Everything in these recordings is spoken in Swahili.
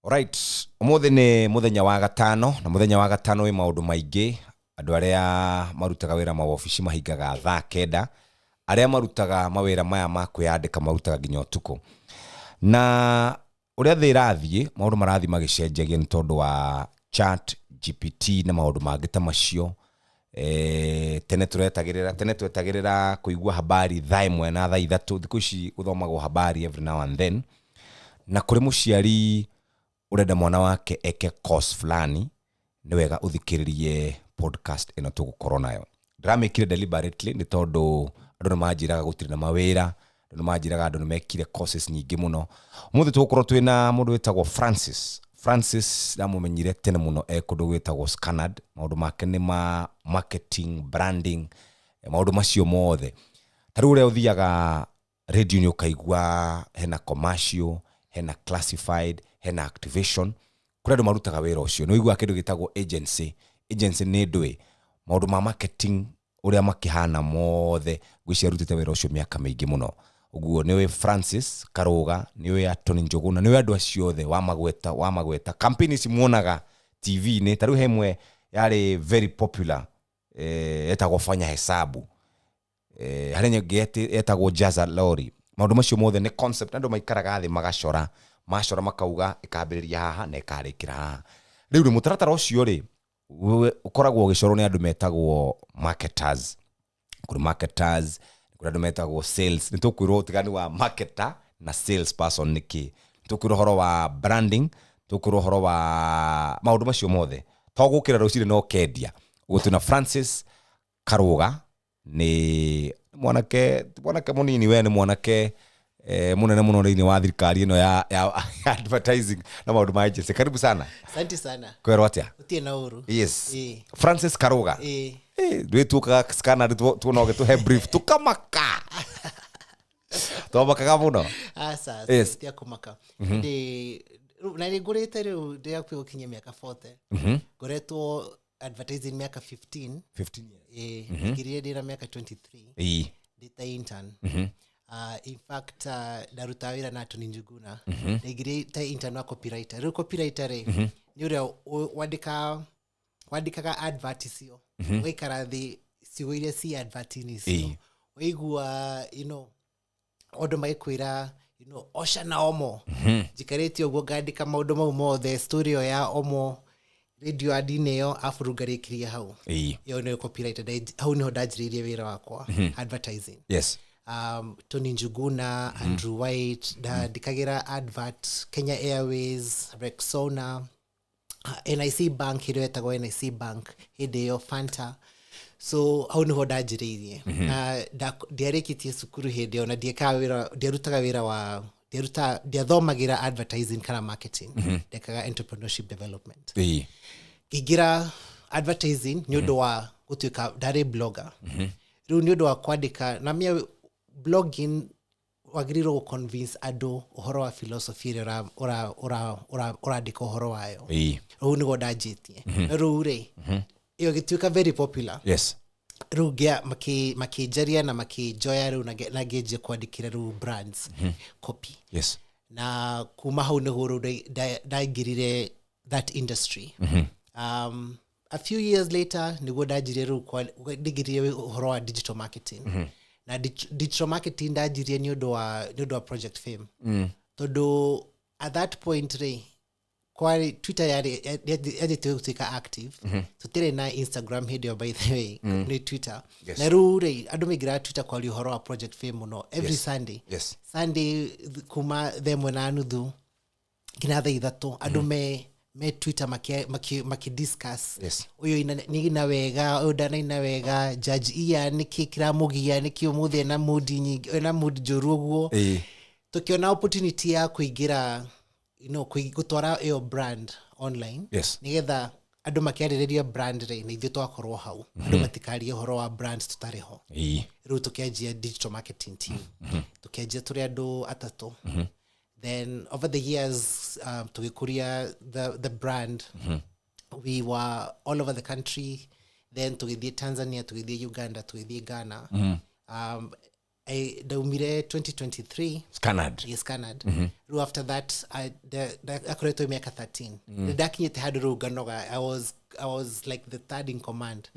Alright, umuthi ni muthenya wa gatano na muthenya wa gatano wi maundu maingi. Andu aria marutaga wira maofici mahingaga thaa 9, aria marutaga mawira maya ma kwiyandika marutaga nginya utuku. Na uria thirathie maundu marathi magicenjagia ni tondu wa chat GPT na maundu mangi ta macio. Tene twetagirira kuigua habari thaa 1 na thaa 3. Thiku ici guthomagwo habari every now and then. Na kuri muciari urenda mwana wake eke course fulani, ni wega uthikiririe podcast ino tugukorwo nayo. Ndramekire deliberately ni tondu andu nimajiraga gutiri na mawira, andu nimajiraga andu nimekire courses nyingi muno. Muthe tugukorwo twina mundu wetagwo Francis ndamumenyire tene muno kundu wetagwo Scanad. Maundu make ni ma marketing, branding, maundu macio mothe. Tariu ure uthiaga radio ni ukaigua hena commercial, hena classified, hena activation. Kuredo marutaga wira ucio no igua kindu gitagwo agency ni ndwe maundu ma marketing uria makihana mothe gwiciria rutite wira ucio miaka mingi muno. Uguo niwe Francis Karuga, niwe Atoni Njuguna, niwe andu acio othe wa magweta campaigns muonaga TV ni tariu hemwe yari very popular etagwo fanya hesabu harenya gete etagwo jaza lori. Maundu macio mothe ni concept andu maikaraga thi magacora makauga ikambiriria haha na ikarikira haha. Riu ri mutaratara ucio ri ukoragwo ugicoro ni andu metagwo marketers. Kuri marketers, kuri andu metagwo sales. Ni tukwirwo tigani wa marketer na sales person niki. Tukwirwo horo wa branding, tukwirwo horo wa maundu macio mothe. Togukira rucire no kendia. Ugo tuna Francis Karuga ni mwanake munini we ni mwanake munene muno rini wa thirikari ino ya advertising na maundu ma agency. Karibu sana. Asante sana. Kwero atia? Utie na uru. Yes. Francis Karuga. Dwetuka Scanad tuonoge tu have brief tukamaka. Tobakaga muno. Asa. Yes. Tia kumaka. Na ni gorete ru ndia kwigo kinya miaka 40. Goretwo advertising miaka 15 years. Ngiriye dira miaka 23. Data intern. In fact daruta wira na Atoni Njuguna. Ngiriye ta intern wa copywriter. Ru copywriter ni ure wandikaga advert icio. Wikara thi ciuire si advert icio. Waigua ondo maikwira osha na omo. Jikareti ogo ngandika maundu mau mothe story ya omo radio adineo afurugarikiria hau. Yo no copywriter hau niho ndajiririe wira wakwa advertising. Yes. Tony Njuguna, Andrew White, dikagira advert, Kenya Airways, Rexona, NIC Bank, hido etagwo NIC Bank, hideo Fanta. So hau niho ndajiririe. Diarekitie sukuru hideo na diarutaga wira wa diathomagira advertising kana marketing. Dekaga entrepreneurship development. Kigira advertising nyodo wa gutuika dare blogger. Riu nyodo wa kwandika na mia blogging wagiriro convince ado uhoro wa philosophy ora diko uhoro wayo. Riu nigo ndajitie. Riu ri iyo gituika very popular. Yes. Riu gia makijaria na makijoya riu na geje kwandikira riu brands copy. Yes. Na kuma hau nigo daigirire that industry. A few years later nigo dajirie riu digirire uhoro wa digital marketing. Na digital marketing dajirie ni odo wa Project Fame. Todo at that point re kwa Twitter yadi tuka active. So tere na Instagram hidi by the way ni Twitter. Yes. Na rure adumigira Twitter kwa uhoro wa Project Fame no every Sunday. Yes. Sunday kuma themwe na nuthu kinatha ithato adume me Twitter maki discuss. Yes. Uyo ina wega udana ina wega judge iya niki kiramugia niki umuthi na mood nyingi na mood joruguo. Tukiona opportunity ya kuigira gutwara iyo brand online. Yes. Nigetha andu makiaririria brand re na ithu twakorwo hau andu matikarie horo wa brands tutariho. Riu tukianjia digital marketing team. Tukianjia turi andu atatu. Then over the years to Kuria the brand we were all over the country. Then to the Tanzania, to the Uganda, to the Ghana. daumire 2023 Scanad. Ru after that akoretwo miaka 13 ndakinyete handu ru nganoga I was like the third in command.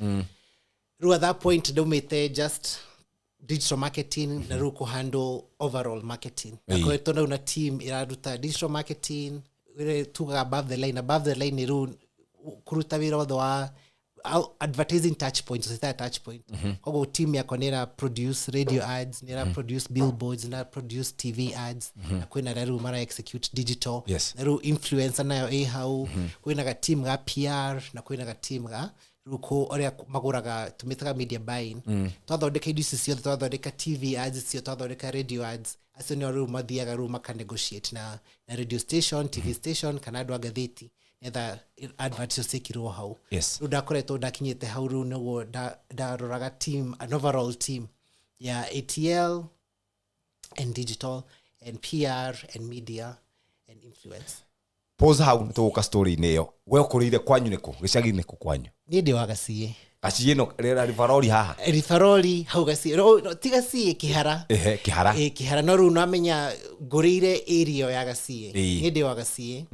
Ru at that point daumite just digital marketing na ru handle overall marketing. Akoretwo na team iraruta digital marketing tuga above the line ru kuruta wira wa advertising touch points, kogo team yako nera produce radio ads, nera produce billboards, nera produce TV ads, na kwena raru mara execute digital, naru influencer nayo how kwena ga team ga PR, na kwena ga team ga ruko oria maguraga tumitaga media buying, twathondeka indo cio twathondeka TV ads cio twathondeka radio ads, acio ni ru mathiaga ru maka negotiate na radio station, TV station kana andũ agatheti etha advert yosekirwo hau. Rudakoretwo ndakinyete hau ru nego daroraga team, an overall team ATL and digital and PR and media and influence. Pause hau nituka story neyo we ukurire kwanyu niko gicagi niko kwanyu ni ndi wagacie gacie no rera rifaroli haha rifaroli hau gacie no tigacie kihara kihara no ru no amenya ngurire area ya gacie ni ndi wagacie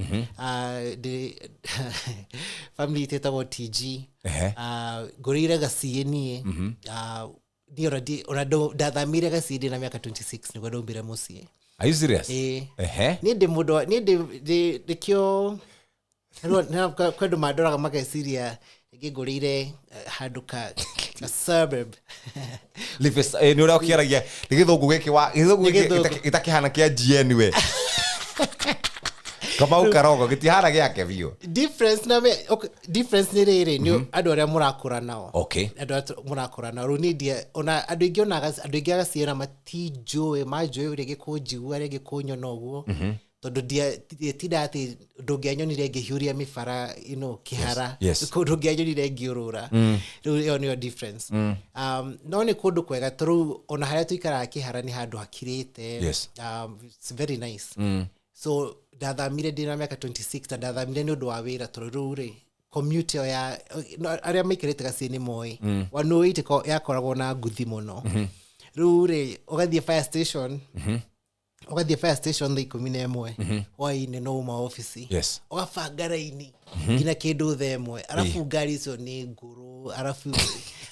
family tetagwo TG ngurire gacie ni ndi orado dathamire gacie ndi na miaka 26 niko ndombire mucie. Are you serious? Ni ndi mudo ni ndi kyo na kwedu madora maka siria ngigurire haduka a suburb lifes ni ura okiragia ngithungu giki wa githungu itakihana kia GN we kama ukarogo gitihana giake bio difference ni riri ni andu aria murakura nao andu murakura nao runidia ona andu ingi ona andu ingi agaciera matijoe majoe uri gikunjigua ri gikunyona uguo tondu tida ati ndungianyonire ngihuria mifara kihara ndungianyonire ngiurura riu ni difference no ni kundu kwega turu ona haria tuikara kihara ni handu hakirite it's very nice so dathamire ndina miaka 26 na dathamire ni undu wa wira turu ri commute ya aria maikirite gacie ni moi wanuite yakoragwo na nguthi muno riu ri ugathie fire station fire station the 11 waine no ma office wafanga raini ina kindu themwe arafu ngari icio ni nguru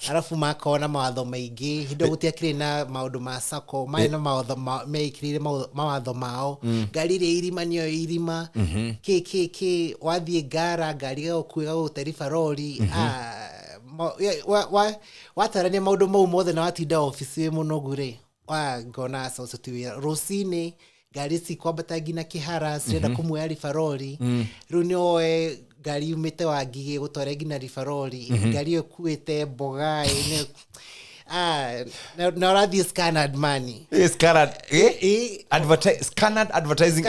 arafu makona mawatho maingi hindo gutiakire na maundu ma sako maina mawatho meikirire mawatho mao ngari ri irima niyo irima kk wathie ngari ga kuiga utarifa rori watarania maundu mau mothe na watinda office muno gure ngona sasa tuwira rosine gari si kwambata ngina kihara sirenda kumwe rifaroli runioe gari umete wa ngige gutwara ngina rifaroli gari ekuete boga ine na rathi Scanad money Scanad Scanad advertising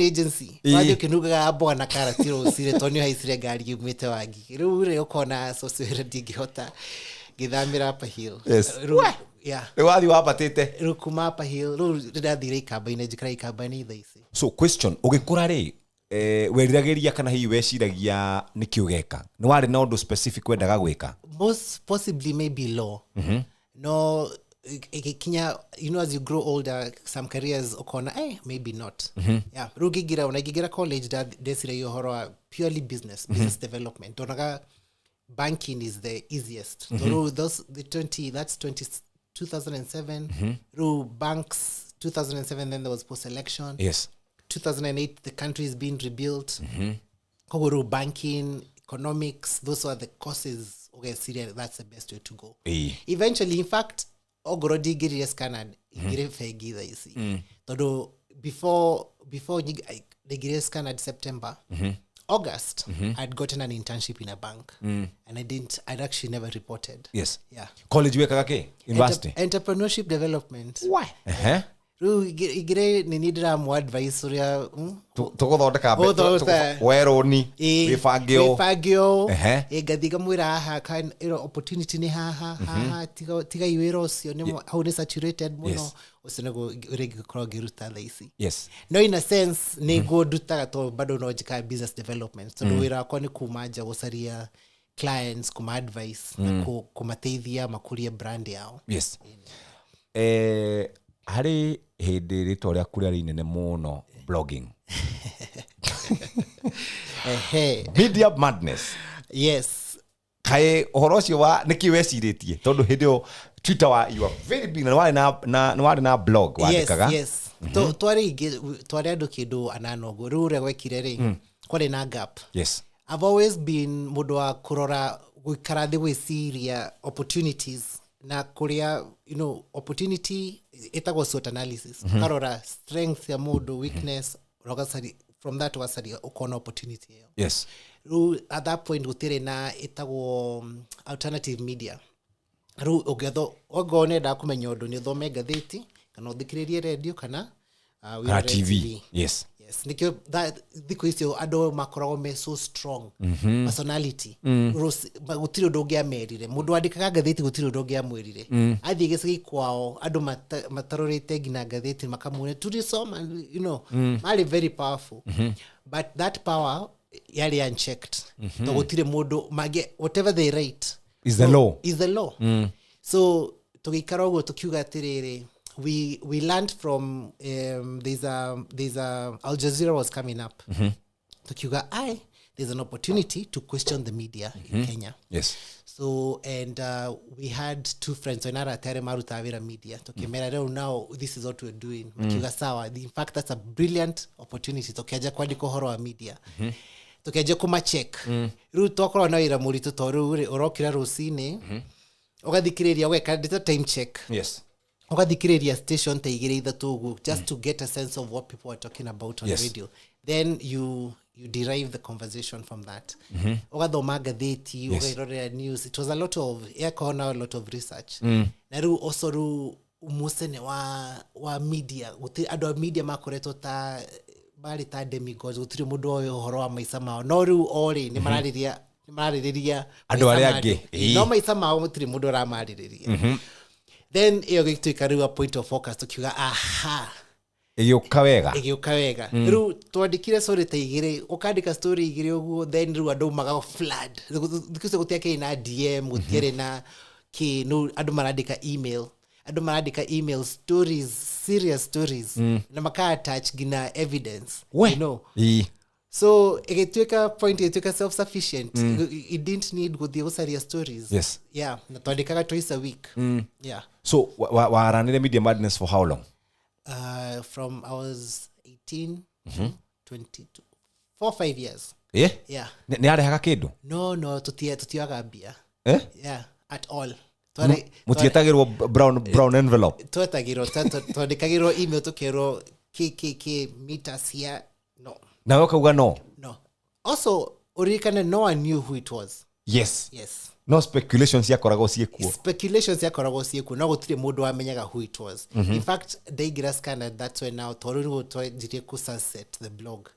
agency radio kinuga abo na karatiro sire tonio haisire gari umete wa ngige rure ukona social digihota githamira hapa hill wathi wabatite rukuma hapa hill ndathire ikamba-ini njikara ikamba-ini thaisi. So question ugikura ri weriragiria kana hihi weciragia ni kiugeka ni wari na undu specific wendaga gwika most possibly maybe law no ikinya as you grow older some careers ukona maybe not rugigira college desire yohoro purely business development donaga banking is the easiest those the 2007 banks 2007 then there was post election 2008 the country is being rebuilt banking economics those are the courses serious that's the best way to go eventually in fact ogorodi giri Scanad giri fegi thaisi todo before the giri Scanad September August I'd gotten an internship in a bank and I'd actually never reported. College wekaga ki university entrepreneurship development. Why? Igire ni nidira mu advice uria tuguthondeka weroni wifagio egathiga mwira aha kan opportunity ni haha tiga iwiro cio ni how is saturated muno usinego urigikoro giruta thaisi no in a sense ni go dutaga to bado no jika business development so wira kwa ni kumaja gusaria clients kuma advice na kumateithia makurie brand yao hari hindi rito ria Kuria rinene muno blogging. Media madness. Yes. Kai horocio wa niki weciritie tondu hindio Twitter wa you are very big na wari na blog wandikaga. Yes. Twari andu kindu ananogo rure gwekire ri kwari na gap. Yes. I've always been mundu wa kurora gwikara thi gwiciria opportunities na kuria opportunity etagwo SWOT analysis. Karora strength ya mundu, weakness, rogasari from that wasari ukona opportunity. Yes. At that point gutire na etagwo alternative media. Ogetho ogone da kumenya undu ni thome gatheti kana uthikiririe radio kana TV. Yes. Nikyo that because ado makoragwo me so strong personality gutiri undu ngiamerire mundu andikaga gatheti gutiri undu ngiamwirire athie gicigi kwao ado matarorete gina gatheti makamune turisoma mali very powerful but that power yali unchecked to gutiri mundu mage whatever they write is the law so tugikara ugo tukiuga atiriri we learned from there's Al Jazeera was coming up. Tukiuga there's an opportunity to question the media in Kenya. Yes. So and we had two friends Onara Tere Marutavira media. Tukimera now this is what we're doing. Tukiuga sawa. In fact that's a brilliant opportunity. Tukiaja kwandiko horo wa media. Tukiaja kuma check. Ru tokoro na ira muri tutoru urokira rusine. Ogathikiriria weka data time check. Yes. Ogathikiriria station taigire ithatu just to get a sense of what people are talking about on radio. Then you derive the conversation from that. Ogathoma gatheti, ogairorera news. It was a lot of a lot of research. Na ru also ru umusene wa media. Ado media makoreto ta bali ta demigods gutiri mundu oyo horo wa maisa mao. No ru ori ni marariria ado ari angi. No maisa mao gutiri mundu ra marariria. Then iyo gituikaru a point of focus tukiuga Igioka wega. Ru twandikire story ta igire, ukandika story igire uguo then ru andu magago flood. Dikuse gutiake na DM, gutiere na ki no andu marandika email stories, serious stories. Na maka attach gina evidence. So igituika point igituika self sufficient. It didn't need guthie gucaria stories. Yes. Yeah, na twandikaga twice a week. Yeah. So waranire media madness for how long? From I was 18 to 22. 4-5 years. Yeah? Yeah. Ni arehaga kindu? No, tutiaga bia. Yeah, at all. Mutietagirwo brown envelope. Twetagirwo twandikagirwo email tukero KKK meet us here. No. Na ukauga no? No. Also, urikane no one knew who it was. Yes. No speculations yakoragwo ciekuo. No gutire mundu amenyaga who it was. In fact, daigira Scanad, that's when now toru twajirie ku sunset the blog.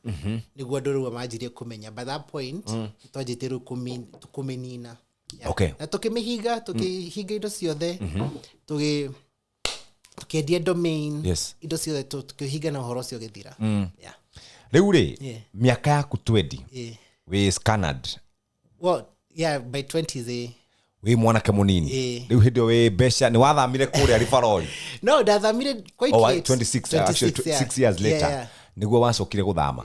Niguo ndoru majirie kumenya. By that point, twajitiru kumenina. Okay. Na tukihiga indo ciothe. Tukiendia domain. Yes. Indo ciothe tukihiga na horo cio githira. Yeah. Riu ri miaka yaku 20 we Scanad. Well, yeah, by 20s we mwanake munini riu hindio we besha ni wathamire kuria rifarori. No, dathamire quite late. 6 years later niguo wacokire guthama.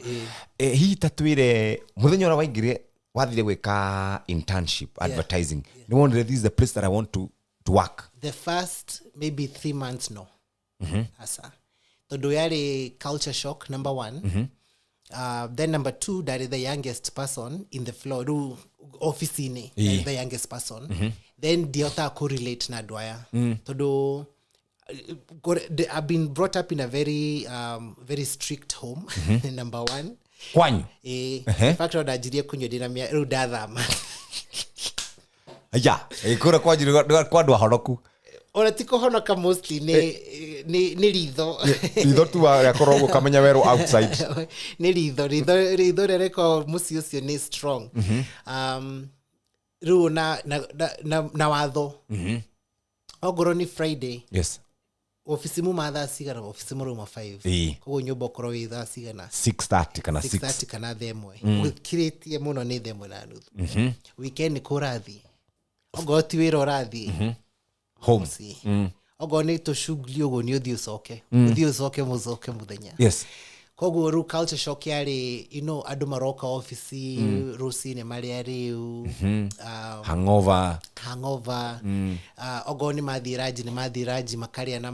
Hihi tatwire muthenya ora waingire wathire gwika internship advertising. Ni wonire this is the place that I want to work. The first maybe 3 months no. Asa. Tondu yari culture shock number 1. Then number 2, that is the youngest person in the floor, office the youngest person. Then diota correlate na dwaya. Todo I've been brought up in a very strict home. Number 1. Kwanyu. In fact, odajirie kunyo dinamia rudathama. Aya, ikura kwa ndwa horoku. Ona tiko honoka mostly ni ritho. Ritho tu yakorwo gukamenya wero outside. Ni ritho reko musi ucio ni strong. Ru na watho. Ogoro ni Friday. Yes. Ofisi mu mathaa cigana ofisi mu ruma 5. Koguo nyumba okoro wi thaa cigana 6:30 kana 6. 6:30 kana themwe. Ukiritie muno ni themwe na nuthu. Weekend ni kurathi. Ogoro ti wira urathi. Home. ogo nĩ tũcugli ũguo nĩ ũthiĩ ũcoke mũcoke mũthenya yes koguo rĩu culture shock yarĩ andũ maroka ofici rũcinĩ marĩa rĩu hangover ogo nĩ mathiĩ ranji makarĩa na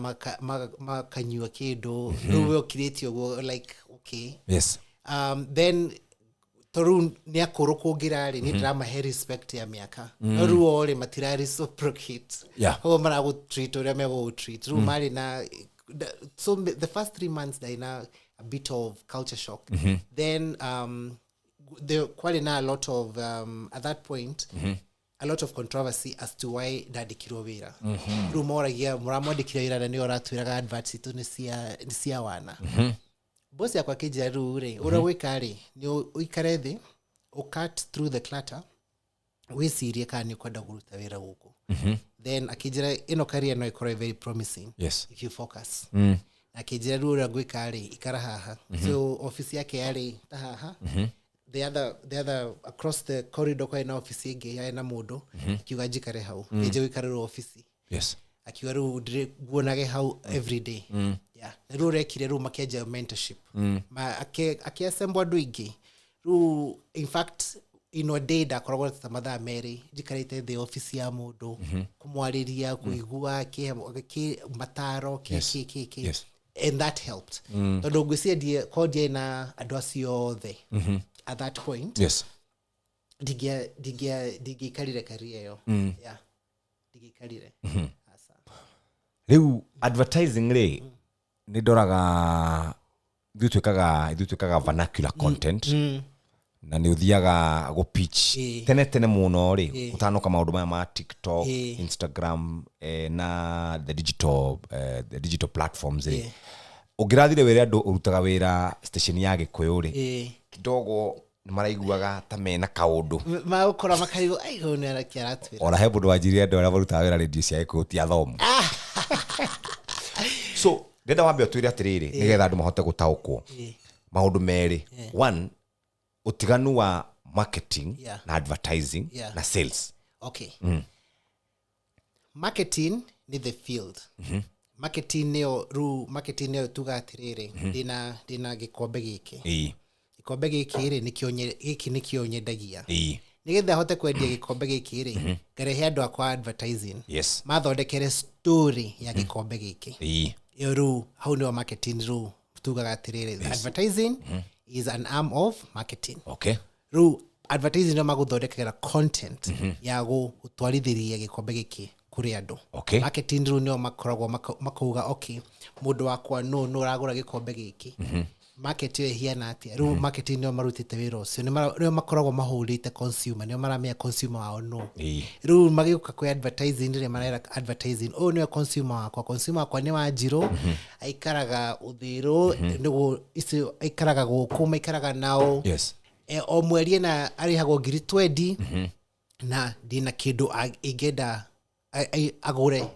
makanyua kĩndũ rĩu wĩokirĩtie ũguo like okay yes then toru ni akoro kũngĩra-rĩ nĩ ndĩramahe respect ya mĩaka no rĩu o-rĩ matira reciprocate koguo maragũtreat ũrĩa megũgũtreat rĩu marĩ na so the first 3 months ndaina a bit of culture shock then there quite a lot of at that point a lot of controversy as to why ndandĩkirwo wĩra rĩu moragia mũramwandĩkire wĩra na nĩo ũratwĩraga adverts itũ nĩ cia wana boss yakwa kĩnjĩra rĩu-rĩ ũrĩa gwĩka-rĩ nĩ ũikare thĩ cut through the clutter wĩcirie kana nĩ ũkwenda kũruta wĩra gũkũ then akĩnjĩra ĩno career no ĩkorwo very promising if you focus na akĩnjĩra rĩu ũrĩa gwĩka-rĩ ikara haha so office yake yarĩ ta haha the other across the corridor kwa ina office ĩngĩ yarĩ na mũndũ akiuga njikare hau nĩnje gũikarĩrwo office akiuga rĩu nguonage hau every day na rĩu rekire rĩu makĩanjia mentorship akĩassemble andũ aingĩ rĩu in fact a day ndakoragwo ta mathaa merĩ njikarĩte thĩ office ya mũndũ kũmwarĩria kũigua mataro and that helped tondũ ngwĩciria kondia na andũ acio othe at that point ndingĩikarire career ĩyo ndingĩikarire rĩu advertising rĩ nĩ ndoraga ithuĩ vernacular content na nĩ ũthiaga gũ-pitch tene mũno rĩ ũtanoka maũndũ maya ma TikTok Instagram na the digital platforms rĩ ũngĩrathire wĩra andũ ũrutaga wĩra station ya Gĩkũyũ rĩ kidogo nĩ maraiguaga ta mena kaũndũ magũkora makaigua aigo nĩ aratwĩra ona he mũndũ wanjirie andũ arĩa marutaga wĩra radio cia Gĩkũyũ ti athomu so ndenda wambe ũtwĩre atĩrĩrĩ nĩgetha andũ mahote gũtaũkwo maũndũ merĩ one utiganu wa marketing na advertising na sales okay marketing ni the field marketing nĩyo tuga atĩrĩrĩ ndĩna gĩkombe gĩkĩ gĩkombe gĩkĩ-rĩ nĩkĩo nyendagia nĩgetha hote kwendia gĩkombe gĩkĩ-rĩ ngarehe andũ akwa advertising mathondekere story ya gĩkombe gĩkĩ iyo rĩu hau nĩyo marketing rĩu tugaga atĩrĩrĩ advertising is an arm of marketing rĩu advertising nĩyo magũthondekera content ya gũtwarithĩria gĩkombe gĩkĩ kũrĩ andũ marketing rĩu nĩyo makoragwo makauga okay mũndũ wakwa no ũragũra gĩkombe gĩkĩ market ĩyo ĩhiana atĩa rĩu marketing nĩyo marutĩte wĩra ũcio nĩyo makoragwo mahũrĩte consumer nĩyo maramenya consumer wao no rĩu magĩũka kwĩ advertising rĩrĩa marera advertising nĩyo consumer wakwa nĩ Wanjirũ aikaraga Ũthĩrũ nĩguo icio aikaraga gũkũ maikaraga nao o mweri na arĩhagwo 20,000 na ndina kĩndũ ingĩenda agũre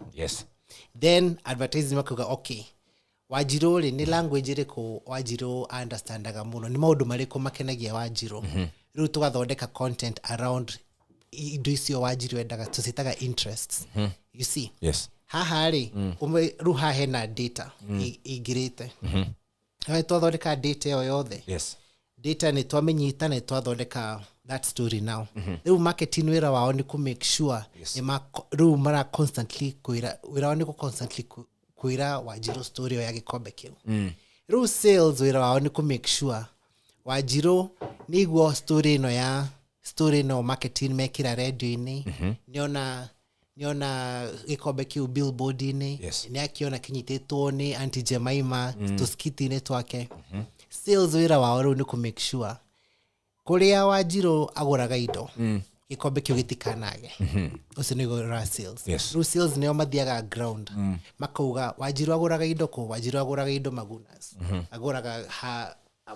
then advertising makauga okay Wanjirũ-rĩ nĩ language ĩrĩkũ Wanjirũ understandaga mũno nĩ maũndũ marĩkũ makenagia Wanjirũ rĩu tũgathondeka content around indo icio Wanjirũ endaga tũcitaga interests you see haha-rĩ rĩu haha hena data ingĩrĩte twathondeka data ĩyo yothe data nĩ twamĩnyita na twathondeka that story now rĩu marketing wĩra wao nĩ kũ make sure rĩu mara constantly wĩra wao nĩ constantly kwĩra Wanjirũ story ya gĩkombe kĩu rĩu sales wĩra wao nĩ kũ make sure Wanjirũ nĩiguo story ĩno marketing mekĩra radio-inĩ nĩona gĩkombe kĩu billboard-inĩ nĩakĩona kĩnyitĩtwo nĩ Aunty Jemima tũskiti-inĩ twake sales wĩra wao rĩu nĩ kũ make sure kũrĩa Wanjirũ agũraga indo gĩkombe kĩu gĩtikanage ũcio nĩ wĩra sales rĩu sales nĩo mathiaga ground makauga Wanjirũ agũraga indo kũ Wanjirũ agũraga indo Magunas agũraga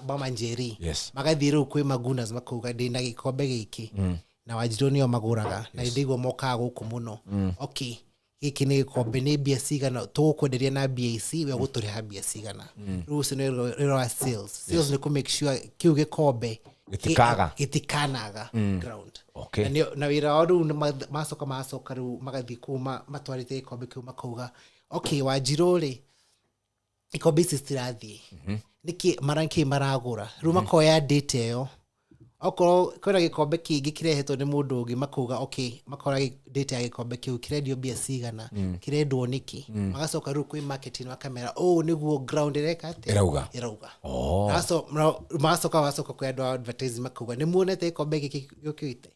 Mama Njeri magathiĩ rĩu kwĩ Magunas makauga ndĩna gĩkombe gĩkĩ na Wanjirũ nĩo magũraga na ndigwo mokaga gũkũ mũno okay gĩkĩ nĩ gĩkombe nĩ mbia cigana tũgũkwenderia na mbia ici we gũtũrĩha mbia cigana rĩu ũcio nĩ wĩra wa sales nĩ kũ make sure kĩu gĩkombe gĩtikanaga ground na wĩra wao rĩu macoka rĩu magathiĩ kuma matwarĩte gĩkombe kĩu makauga okay Wanjiru ri ikombe ici citirathie niki maranki maragura riu makoya date yo okorwo kwina gikombe kingi kirehetwo ni mundu ungi makuga okay makora date ya gikombe kiu kirendio mbia cigana kirendwo niki magacoka riu kwi marketing makamera niguo ground ireka ati irauga magacoka kwi andu advertising makuga ni muonete gikombe giki gukite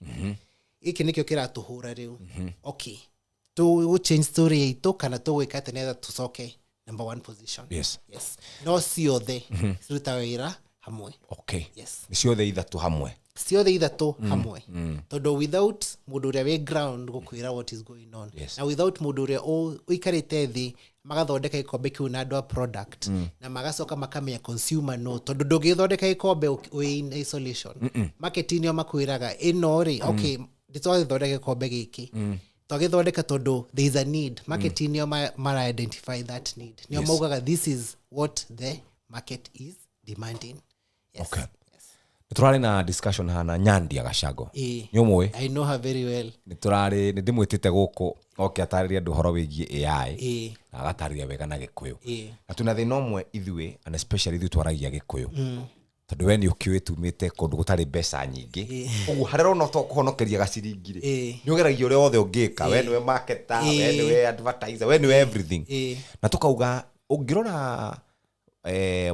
iki nikio kiratuhura riu okay to change story itu kana to gwika ati netha tucoke number 1 position yes no ciothe cirutawira hamwe okay yes ciothe ithatu hamwe hamwe tondu without mundu uria we ground gukwira what is going on yes. na without mundu uria uikarite thi magathondeka ikombe kiu na andu a product na magacoka makamenya consumer no tondu ndugithondeka ikombe in isolation marketing yo makwiraga ino ri okay nditwathondeka ikombe giki twagithondeka tondu there is a need marketing yo mara identify that need nio maugaga this is what the market is demanding. Yes. Okay. Turari na discussion hana Nyandi Agacago. Nyomwe. I know her very well. Turari ni ndimwitite guku okay atariria ndu horo wigie AI. Na agatariria wega na Gikuyu. Na tuna thina umwe ithwe and especially ithu twaragia Gikuyu. Tondu we ni ukiwe tumite kundu gutari mbeca nyingi. Ugu harero no to kuhonokeria gaciringire. Ni ugeragia uria othe ungika. We niwe marketer, we niwe advertiser, we niwe everything. Na tukauga ungirona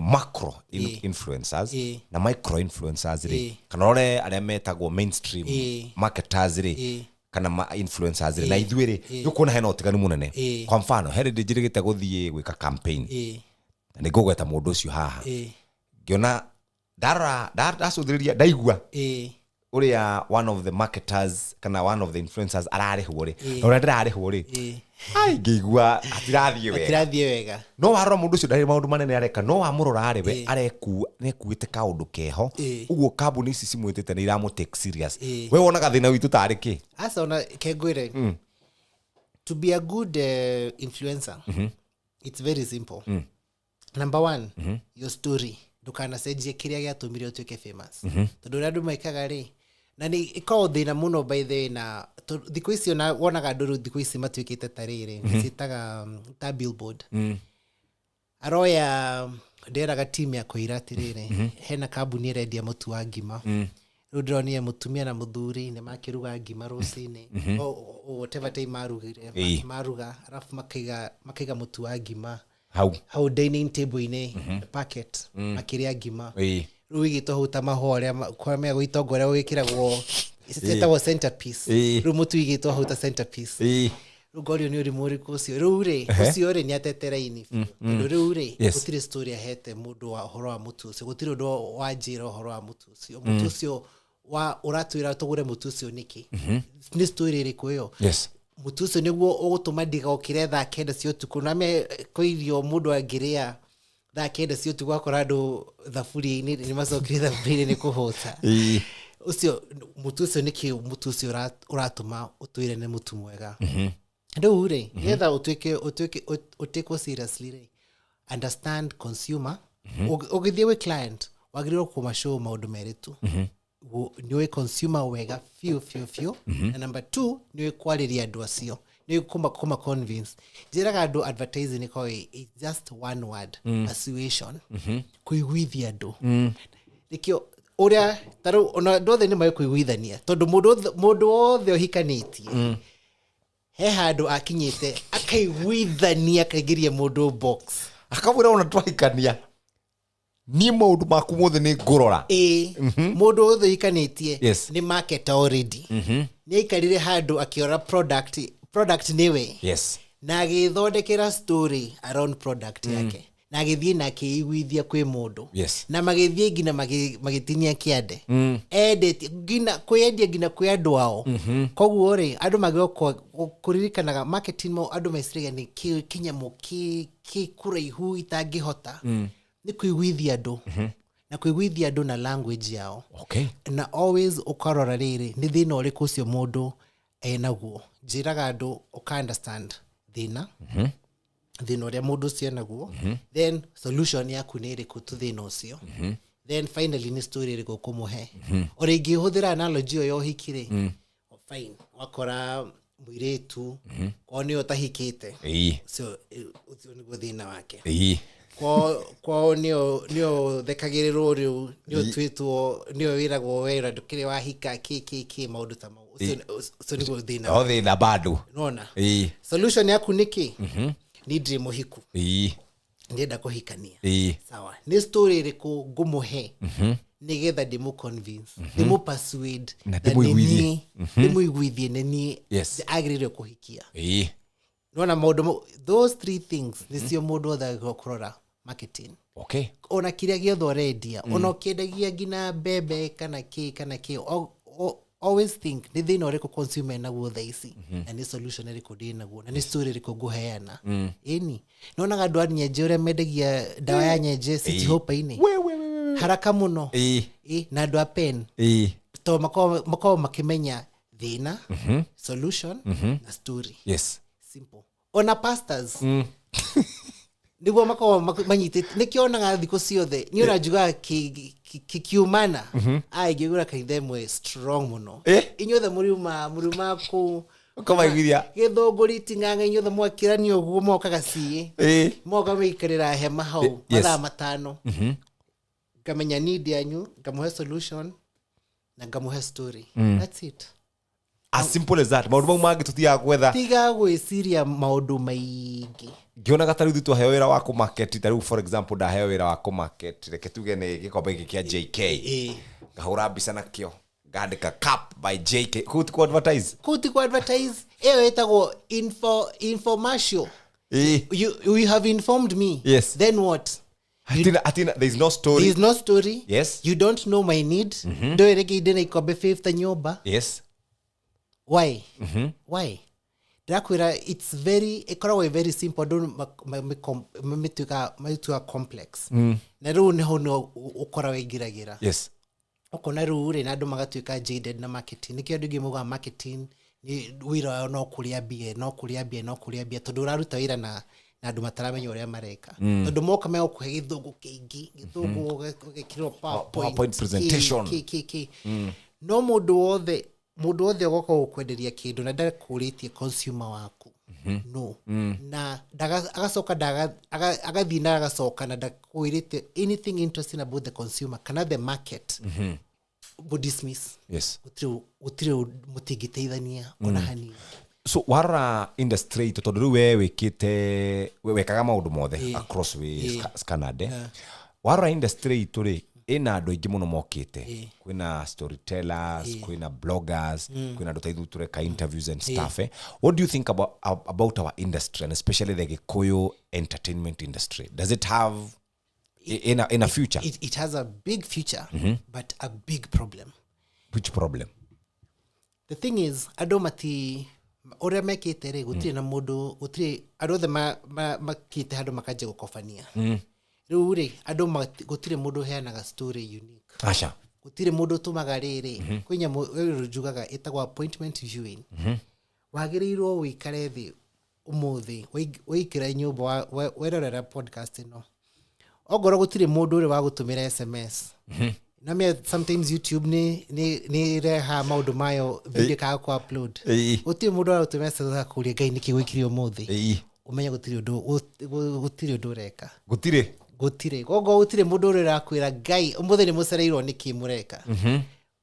macro influencers na micro influencers ri kana ore aria metagwo mainstream marketers ri kana influencers ri na ithwe ri yukuna hena utiganu munene kwa mfano herede njirigite guthie gwika campaign na ngogweta mundu ucio haha ngiona ndacuthiriria ndaigua uria one of the marketers kana one of the influencers ararihwo ri uria ndirarihwo ri ai ngigua atirathie wega no warora mundu ucio ndari maundu manene areka no amurora ari we areku nekuite kaundu keho uguo kambuni ici cimwitite ni iramu take serious we wonaga thina witu tari ki asa ona kegwire to be a good influencer it's very simple number 1 your story ndukana cenjie kiria giatumire utuike famous tondu ria andu maikaga ri na ni iko thina muno by the na thiku ici ona wonaga nduru thiku ici matuikite tarire citaga ta billboard aroya nderaga team ya koira tirire hena kambuni irendia mutu wa ngima riu ndironie mutumia na muthuri ni makiruga ngima rucini whatever time maruga arafu makaiga mutu wa ngima how dining table ine packet makiria ngima riu igito huta mahoria kwa me gwitongora wikiragwo itetagwo centerpiece riu mutu igito huta centerpiece riu gorio ni uri muri kucio riu ri ucio ri ni ateteraini riu ri gutire story ahete mundu wa horo wa mutu ucio gutire undu wanjira horo wa mutu ucio wa uratwira tugure mutu ucio niki ni story iri kuyo mutu ucio niguo ugutuma ndigokire thaa kenda cio tuku na me koirio mundu angiria thaa kenda cio tuku akora andu thaburia-ini ni macokire thaburia-ini ni kuhuta ucio mutu ucio niki mutu ucio uratuma utwire ni mutu mwega riu ri yetha utuike seriously ri understand consumer ugithie we client wagiriro kumashow maundu meritu niwe consumer wega few na number 2 niwe kwariria andu acio niwe kuma convince jiraga andu advertising ni koi it's just one word persuasion kuiguithia andu nikio uria taru ona ndothe ni mai kuiguithania tondu mundu wothe ohikanitie he handu akinyite akaiguithania akaigiria mundu box akabura ona twahikania ni maundu maku mothe ni ngurora mundu wothe ikanitie ni market already ni ikarire handu akiora product niwe na agithondekera story around product yake na agithie na akiiguithia kwi mundu na magithie ngina magitinia kiande edit ngina kwendia ngina kwi andu ao koguo ri andu magio kuririkanaga marketing mo andu mesiriga ni kinyamu ki kuraihu itangihota ni kuiguithia andu na kuiguithia andu na language yao na always ukarora riri ni thina uriku ucio mundu enaguo njiraga andu uka understand thina uria mundu ucio enaguo then solution yaku ni iriku tu thina ucio then finally ni story iriku kumuhe ori ingihuthira analogy yo hikire fine wakora muiretu kwa ni otahikite so niguo thina wake kwa nio thekagiriro riu nio twitwo nio wiragwo wera ndukire wahika ki maundu ta mau so niguo thina o thina bado unaona solution yaku niki ni dream muhiku ndienda kuhikania sawa ni story iriku ngumuhe nigetha ndimu convince ndimu persuade ndimuiguithie neni agirire kuhikia unaona maundu those three things nicio mundu othe kurora marketing ona kiria giothe urendia ona ukiendagia ngina bebe kana ki always think ni thina uriku consumer naguo thaici na ni solution iriku ndi naguo na ni story iriku nguheana eni nona gadwa nyenje uria mendagia dawa ya nyenje city hope-ini haraka muno na ndwa pen to makao makimenya thina solution na story simple ona pastors niguo makao manyitite nikionaga thiko ciothe ni urajuga kikiumana aigigura kaithe mwe strong muno inyothe muruma ku komaigithia githunguri tinganga inyothe mwakirani uguo mokaga cie moka mikarira hema hau mathaa matano ngamenya need yanyu ngamuhe solution na ngamuhe story that's it as simple as that maundu mangi tutia gwetha tiga gwiciria maundu maingi ngiona gatari thitu heo wira wa ku market taru for example da heo wira wa ku market reke tuge ni gikombe giki kia JK ngahura mbica nakio ngandika cup by JK kuti ku advertise eyo etago infomercial you have informed me then what Atina, there is no story. Yes. You don't know my need. Do erege idena ikobe fifth nyoba. Yes. Why? Why? Dakwira it's very simple. Don't make complex. Na ru ne hono ukora wegiragira. Yes. Okona ru re na ndo magatuika jaded na marketing. Nikyo ndugi muga marketing ni wira no kuria bia tondu raruta wira na andu mataramenya uria mareka tondu moka me okuhe githungu kingi githungu gekiro PowerPoint presentation no mundu wothe ogoka gukwenderia kindu na ndakuritie consumer waku no na agacoka agathina agacoka na ndakwirite anything interesting about the consumer kana the market would dismiss utiri mutigiteithania ona hani so wara industry totoru we wikite wekaga maundu mothe across we Scanad wara industry turi ina andu ingi muno mokite kwina storytellers kwina bloggers kwina andu taithu tureka interviews and stuff what do you think about our industry and especially the Kikuyu entertainment industry? Does it have in a future? It has a big future but a big problem. Which problem? The thing is adomati ore mekite re gutire na mundu gutire arothe makite handu makaje gukofania riu ri andu gutire mundu heanaga story unique asha gutire mundu tumaga riri kwinya rujugaga etagwo appointment viewing wagirirwo wikare thi umuthi wikira nyumba werorera podcast ino ogoro gutire mundu ri wa gutumira SMS na me sometimes YouTube ni reha maundu mayo video ka ku upload uti mundu utumira sasa kuria gai niki wikirio muthi umenya gutire undu reka gutire gogo utire mundu uri rakwira gai umuthi ni mucereirwo niki mureka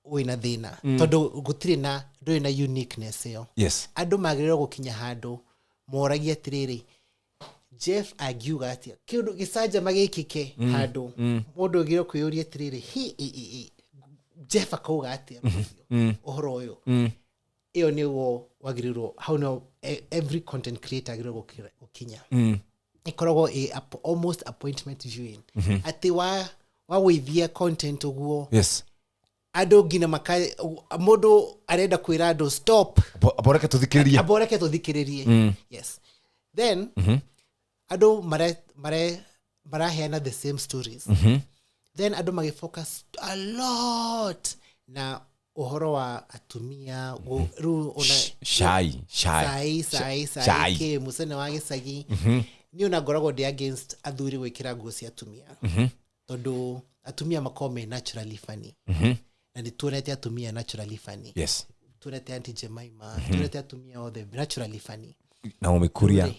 wina thina tondu gutire na nduri na uniqueness yo andu magiriro gukinya handu moragia tiriri Jeff agiuga atia kindu gisaja magikike handu mundu giro kuyuria tiriri Jeff akauga atia ohoro uyu iyo niwo wagirirwo how no every content creator agirwo gukinya ikoragwo almost appointment viewing ati wa withia content uguo ado gina makai mundu arenda kwira ado stop aboreke tuthikiririe yes then ado maraheana the same stories then ado magifocus a lot na uhoro wa atumia ru ona shai ke musene wa gicagi ni ona gorago de against athuri gwikira nguo cia atumia tondu atumia makome naturally funny na ni tuonete atumia naturally funny tunete Auntie Jemima tunete atumia othe naturally funny na Kuria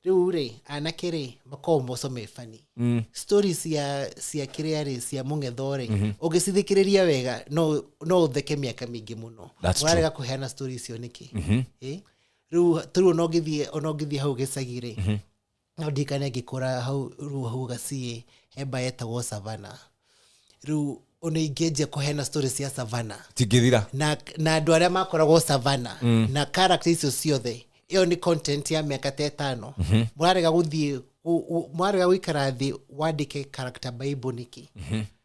Rure anakere makombo some funny stories cia kiriari cia mungethore ugicithikiriria wega no theke miaka mingi muno warega kuheana stories cio niki riu no githie hau gicagire no ndikane ngikora hau gacie hemba yetagwo Savannah riu oneingeje kuheana stories cia Savannah tigithira na andu aria makoragwo Savannah na characters icio ciothe iyo ni content ya miaka 5 mwarega guthie mwarega guikara thi wandike character bible niki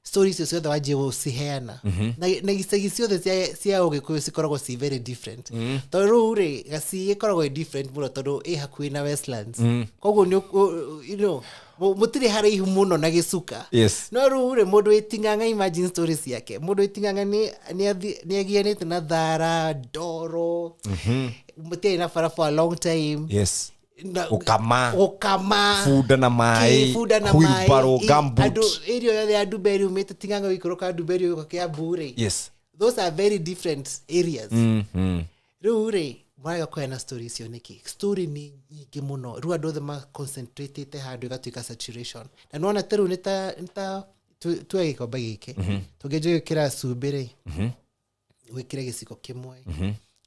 stories icio ciothe waje uciheana na gisegi ciothe cia Ugikuyu cikoragwo si very different tondu ri gasi ikoragwo different muno tondu hakuhi na Westlands koguo ni you know mutiri haraihu muno na Gicuka no rure mundu itinganga imagine stories yake mundu itinganga ni agianite na Thara Ndoro mutiri na for a long time ukama fuda na mai wheelbarrow gumboot area ya Duberi umete tinganga wikoroka Duberi kwa bure those are very different areas rure mwaga kuena stories cio niki story ni nyingi muno ru andu othe ma concentrated handu igatuika saturation na nona teru nita tuwe gikomba gike tugeje kira subire wikire giciko kimwe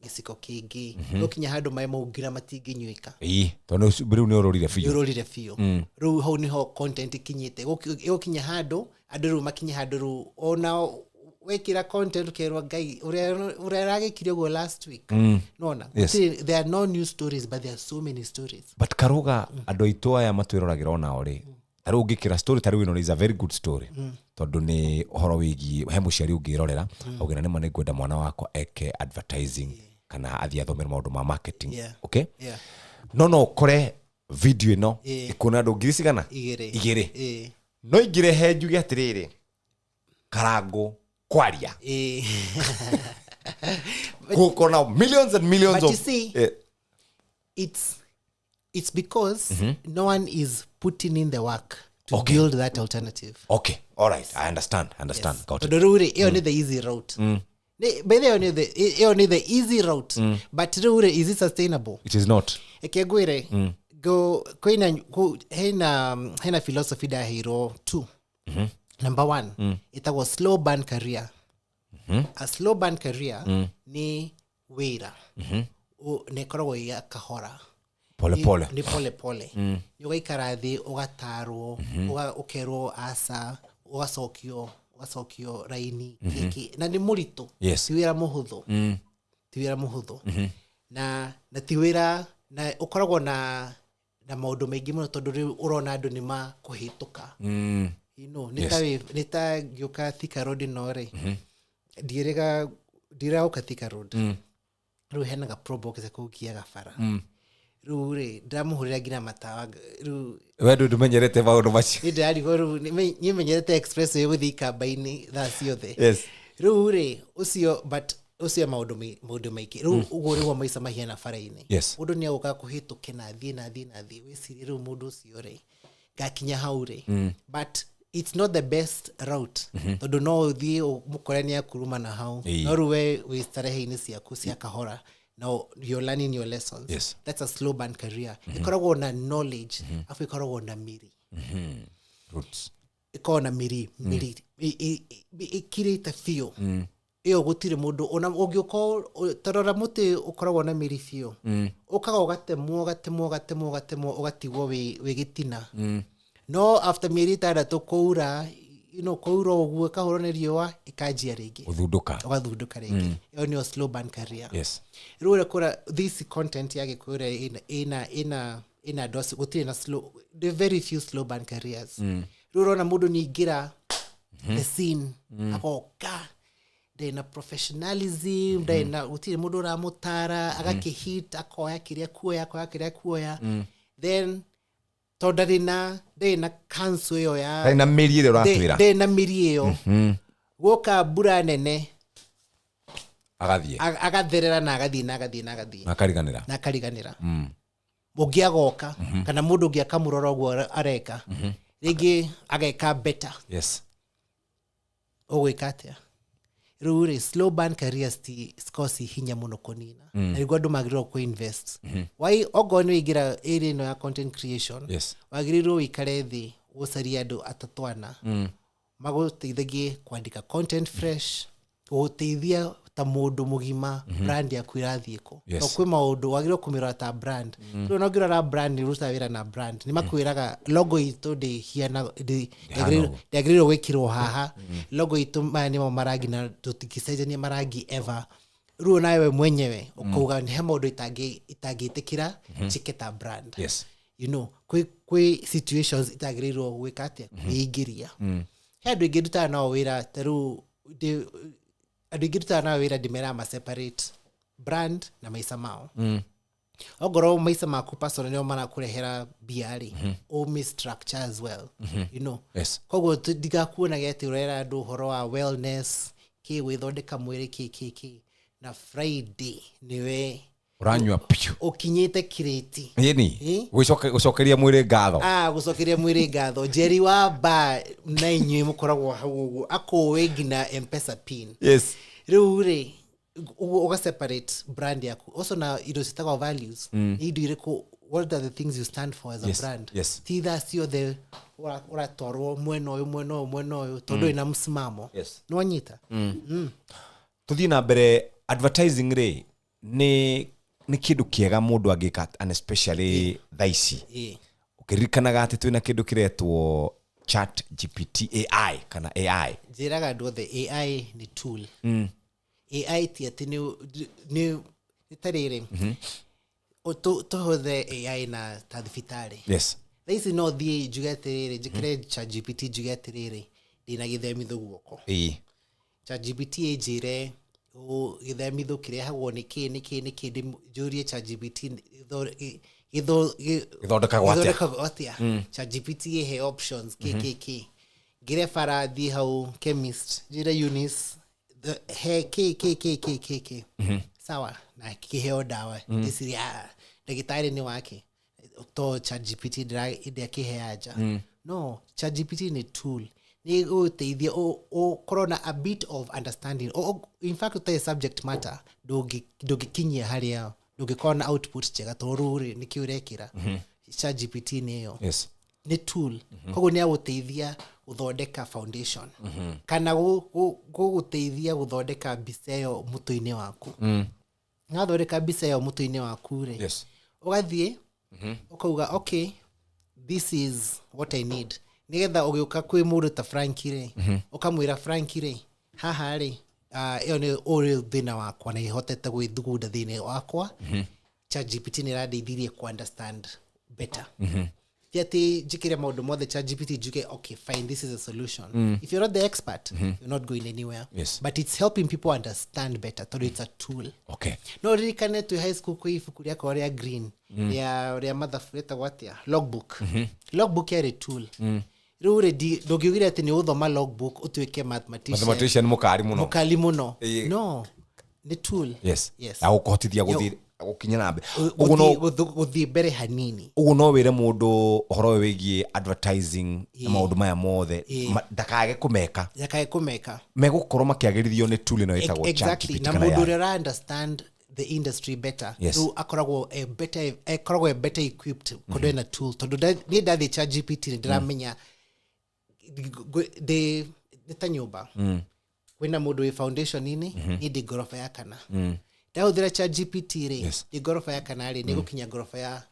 giciko kingi ukinya handu mai maugira matinginyuika tondu riu ni urorire fiu riu hau niho content kinyite ukinya handu andu riu makinya handu riu ona wekira content kerwa ngai uraragikire go last week nona there are no new stories but there are so many stories but Karuga andu itu aya matwirораgira ona ori taru ngikira story taru ino is a very good story tondu ni horo wigi he muciari ungirorera augina ni mane ngwenda mwana wako eke advertising kana athia thomera maundu ma marketing okay no kore video ino ikuna andu ngiri cigana igiri no ingire he njuge atiriri Karangu kwaria kuko now millions and millions but you see it's because no one is putting in the work to build that alternative. Okay, all right, I understand. Got it. Iyo ni the easy route. By the way, the easy route, but is it sustainable? It is not. Ekegwire go hena philosophy da hero 2. Number 1, it was slow burn career. A slow burn career ni wira. Ne koragwo ya kahora. Pole. Ni pole. Ugaikara thi ugatarwo, ukerwo asa, ugasokio raini kiki na ni murito. Tiwira muhuthu. Tiwira muhuthu. Na tiwira na ukoragwo na maundu maingi muno tondu riu urona andu ni makuhituka. Nita gioka Thika Road nore. Dira ukathika road. Riu hena ga probox kugia gafara. Rure ndamuhurira ngira matawa ru wedu ndumenyerete maundu macio ni ndari go ru ni menyerete express yo guthika baini tha ciothe rure ucio but ucio maundu maiki ru ugore wa maisa mahiana faraini undu ni aguka kuhituke na thie wiciri ru mundu ucio ri gakinya haure but it's not the best route tondu no thie mukorani akuruma na hau no ruwe wistarehe-ini ciaku cia kahora. Now you're learning your lessons. That's a slow burn career. Ikoragwo na knowledge, afu ikoragwo na miri. Roots. Ikoragwo na miri. Ikirite fio. Iyo gutire mundu ona ugioka tarora muti ukoragwo na miri fio. Ukaga ugatemwo ugatigwo wi gitina. No after miri tada to koura koura uguo kahoro ni riwa ikajia ringi ugathunduka ringi iyo ni slow burn career. Rure kora this content yake kura ina dose gutire na slow the very few slow burn careers. Rure na mundu ni gira the scene akoka na professionalism na gutire mundu ra mutara agakihit akoya kiria kuoya then todadina na cancel yo ya na miri ile uratwira na miri iyo woka bura nene agatherera na agathii nakariganira mugiagoka kana mundu ngiakamurora guo areka ringi ageka better ugwikatia ruri slow burn careers ti scosi hinya muno konina na rigwado magiro ko invest why ogoni igira area no ya content creation wagiriro ikare thi usaria andu atatwana maguteithagie kwandika content fresh guteithia ta mundu mugima brand ya kwirathieko no kwi maundu wagiro kumira ta brand no ngira ra brand ruta wira na brand ni makwiraga logo itu de hiana de agriro wekiro haha logo itu mani marangi na tutikicenjania marangi ever ruo nawe mwenyewe ukauga ni hemo ndo itagitikira chiketa brand you know kwi situations itagriro gwikatia kuingiria handu ingiruta no wira taru adigirta na wira dimera ma separate brand na maisa mao ogoro maisa maku personal no mana kurehera biari o structure as well you know kogo diga kuona gete urera do horo wa wellness ki withondeka mwiri ki na Friday niwe uranywa piu okinyete kireti yeni gucokeria mwiri ngatho gucokeria mwiri ngatho Jerry wa ba na inywe mukoragwo hau akowe gina M-Pesa pin rure uga separate brand yaku also na ido sitaka values ido ireko what are the things you stand for as a brand ti that you the ora toro mweno todo ina msimamo no anyita tuthina mbere advertising re ni kindu kiega mundu angika and especially thaici ukirikanaga ati twina kindu kiretwo chat GPT AI kana AI jiraga ndo the AI ni tool AI ti ati ni tarire to the AI na tadfitare thaici no thie jugatirire jikire chat GPT jugatirire dina githemithio guoko chat GPT ejire o githemithio kirehagwo ni ki jurie chat GPT githondeka gwatia chat GPT he options ki gire fara di hau chemist jira Eunice the he ki sawa na kiheo dawa isiri dagitari ni wake to chat GPT dra ide kiheaja no chat GPT ni tool ni uteithia o corona a bit of understanding in fact the subject matter dogi kinyia haria dogi output chega toruri nikiurekira chat GPT niyo ni tool kogo ni aguteithia uthondeka foundation kana guguteithia guthondeka biseyo mutuini waku ngathondeka biseyo mutuini waku re ugathie ukauga okay this is what I need nigetha ugiuka kwi mundu ta Frankire ukamwira Frankire haha ri iyo ni uri thina wakwa na ihotete gwithugunda thina wakwa chat GPT ni radeithirie ku understand better yati jikire maundu mothe chat GPT juke okay fine this is a solution if you're not the expert you're not going anywhere but it's helping people understand better so it's a tool no really connect to high school kwa ifuku ya Korea green ya mother fleta watia logbook ya tool rure dogiugire ati ni uthoma logbook utweke mathematician mukali muno no the tool agukohotithia guthii gukinya nambe guthii mbere hanini ugu no wire mundu uhoro wigie advertising na maundu maya mothe ndakage kumeka megukorwo makiagirithio ni tool no itagwo chat GPT na mundu ra understand the industry better so akoragwo a better equipped kodena tool tondu ni the chat GPT ndiramenya de tanyumba kwina mundu we foundation ini ni de gorofa ya kana daudira chat GPT re de gorofa ya kana re ni gukinya gorofa ya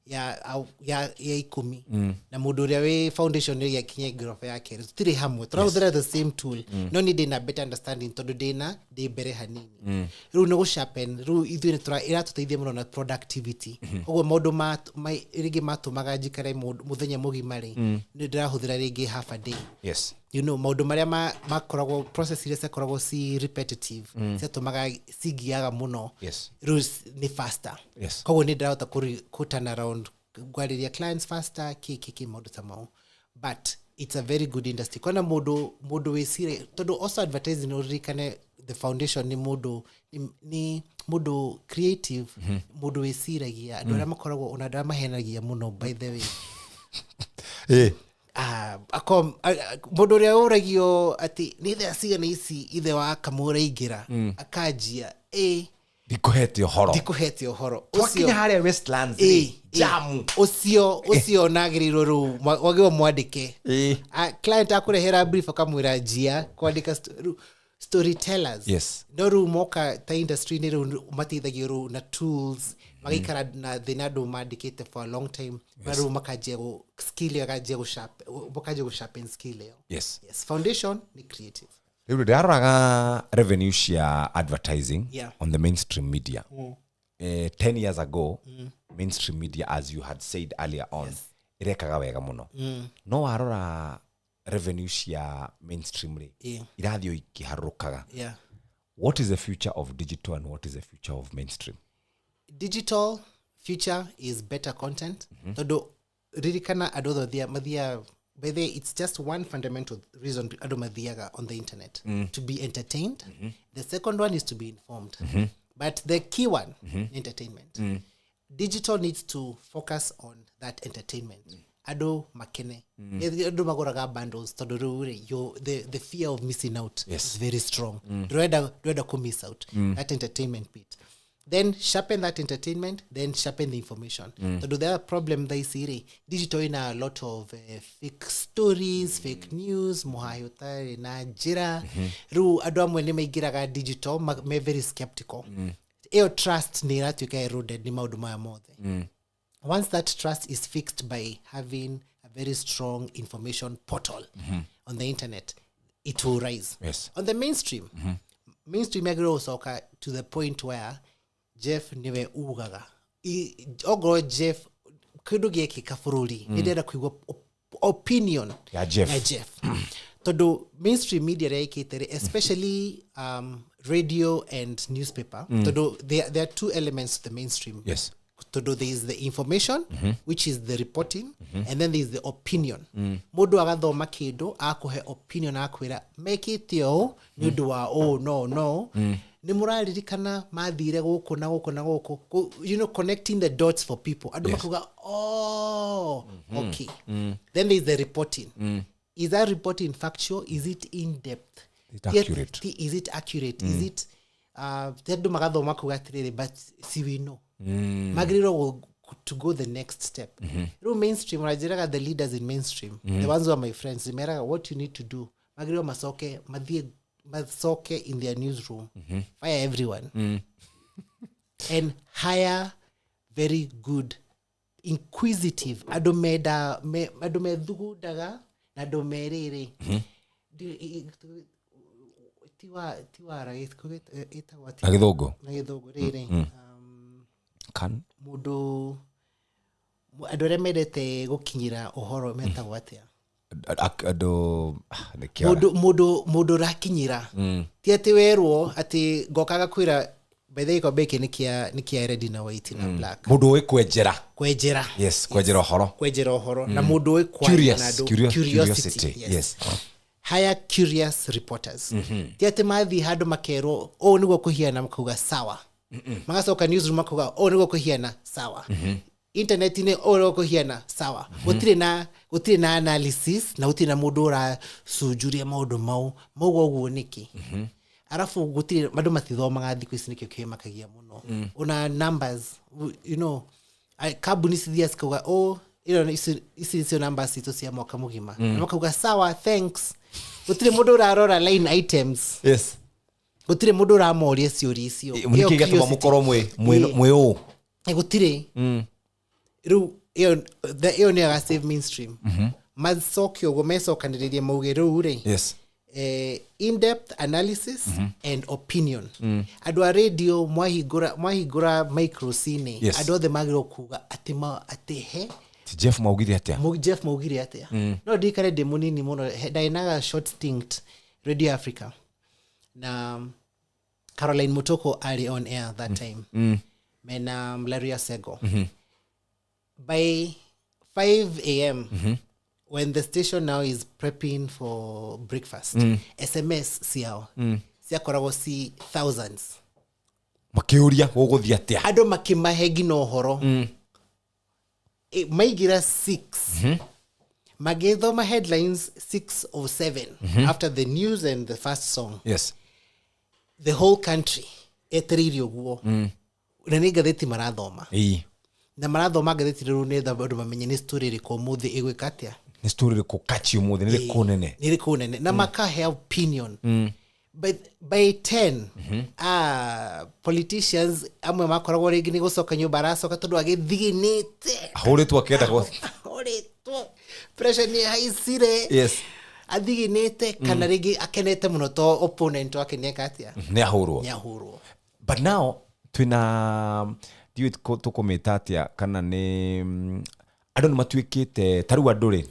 10 na mundu ria we foundation ya kinya gorofa yake tiri hamwe traudira the same tool no need na better understanding tondu dina de bere hanini ru no sharpen ru ithuire tura iratuteithia muno na productivity ogwo maundu rigi matumaga njikare muthenya mugimari ni ndirahuthira rigi half a day you know maundu maria makoragwo process ile sekoragwo si repetitive setumaga sigiaga muno rules ni faster kogo ni ndauta ku turn around gwariria clients faster kiki maundu tamao but it's a very good industry kona mudu wesire todo also advertising urikane the foundation ni mudu creative mudu wesiragia ndora makoragwo onadara mahenagia muno by the way Mũndũ ũrĩa ũragio atĩ nĩ thaa cigana ici ithe wa Kamũra aingĩra akanjia ndikũhete ũhoro twakinya harĩa Westlands jamu ũcio nagĩrĩirwo rĩu wagĩrĩirwo mwandĩke client akũrehera brief akamwĩra njia kwandĩka storytellers no rĩu moka ta industry-inĩ rĩu mateithagio rĩu na tools magaikara na thĩna andũ mandĩkĩte for a long time na rĩu makanjia skill ĩyo makanjia gũsharpen skill ĩyo yes foundation ni creative rĩu ndĩraroraga revenue cia advertising on the mainstream media 10 years ago mainstream media as you had said earlier on irekaga wega muno no warora revenue cia mainstream irathio ikiharukaga what is the future of digital and what is the future of mainstream? Digital future is better content todo ririkana adothia mathia by the it's just one fundamental reason adomathiaga on the internet to be entertained. The second one is to be informed. But the key one entertainment. Digital needs to focus on that entertainment. Ado makene ado magoraga bundles todo the fear of missing out is very strong. Dread ko miss out that entertainment bit. Then sharpen that entertainment, then sharpen the information. So the other problem they see digital in a lot of fake stories, fake news, muhayota na jira. Ru ado mwene meigiraga digital me very skeptical. Eo trust ni ratu ka eroded ni maudu maya mothe. Once that trust is fixed by having a very strong information portal on the internet, it will rise. Yes. On the mainstream, mainstream agro soka to the point where Jeff niwe ugaga. Ogro Jeff kudugie kikafuruli. Nidera kuigwa opinion ya Jeff. Todo mainstream media reiketere, especially radio and newspaper. Todo there are two elements to the mainstream. Yes. Todo there is the information, which is the reporting, and then there is the opinion. Modo agathoma kindu akuhe opinion akwira make it yo nundu wa no. Ni muraririkana mathire guku na guku na guku, you know, connecting the dots for people. Adu makuga okay. Then there is the reporting. Is that reporting factual? Is it in depth? Is it accurate? Is it adu magathoma kuga tirire but si we know. Magriro will to go the next step. Mainstream, Rajiraga, the leaders in mainstream, the ones who are my friends, Meraga, what you need to do. Magriro masoke in their newsroom. Fire everyone. And hire very good, inquisitive, adomedhugu daga, adomerere. Nagithogo rere. Kan Mudu adore medete gukinyira ohoro metagwo atia mudu rakinyira ti ati werwo ati gokaga kwira bethe beke nikia ready na white na black mudu we kwenjera yes kwenjera ohoro na mudu we curiosity yes hire curious reporters ti ati mathi hadu makero niguo kuhiana mkuga sawa magacoka newsroom makuga niguo kuhiana sawa internet ni niguo kuhiana sawa gutire na analysis na gutire na mundu ura sujuria maundu mau guo niki arafu gutire mandu matithomaga thiku ici nikio kimakagia muno una numbers, you know, kambuni cithia cikuga ici numbers itu cia mwaka mugima na makuga sawa thanks gutire mundu urarora line items yes gutire mundu uramoria ciuri icio muniki gatuma mukoro mwe gutire ru iyo ni aga save mainstream mazokyo gomesokaniririe mauge ru ri yes in-depth analysis and opinion adu a radio mwahigura microcine adu othe magiro kuga atihe Jeff maugire atia no dikare de munini muno dainaga short stint Radio Africa na Caroline Mutoko early on air that time mena Malaria Sego by 5 a.m. when the station now is prepping for breakfast SMS siao siakoragwo si thousands makiuria guguthia atia ado makimahegi no horo maigira 6 magethoma headlines 6 or 7 after the news and the first song. Yes. The whole country eteririo guo. Na ni gatheti marathoma. Na marathoma gatheti riu ni thandu mamenye ni story ri ko muthi igwikatia. Ni story ri ko kachi muthi ni ri ko nene. Ni ri ko nene. Na makahe opinion. But by 10 politicians amwe makoragwo ringi ni gucoka nyumba aracoka tondu agithiginite ahuritwo akenda go pressure ni haicire. Yes. Athiginite kana ringi akenete muno to opponent wake ni akatia ni ahurwo. But now twina diu tukometatia kana ni andu matuikite taru anduri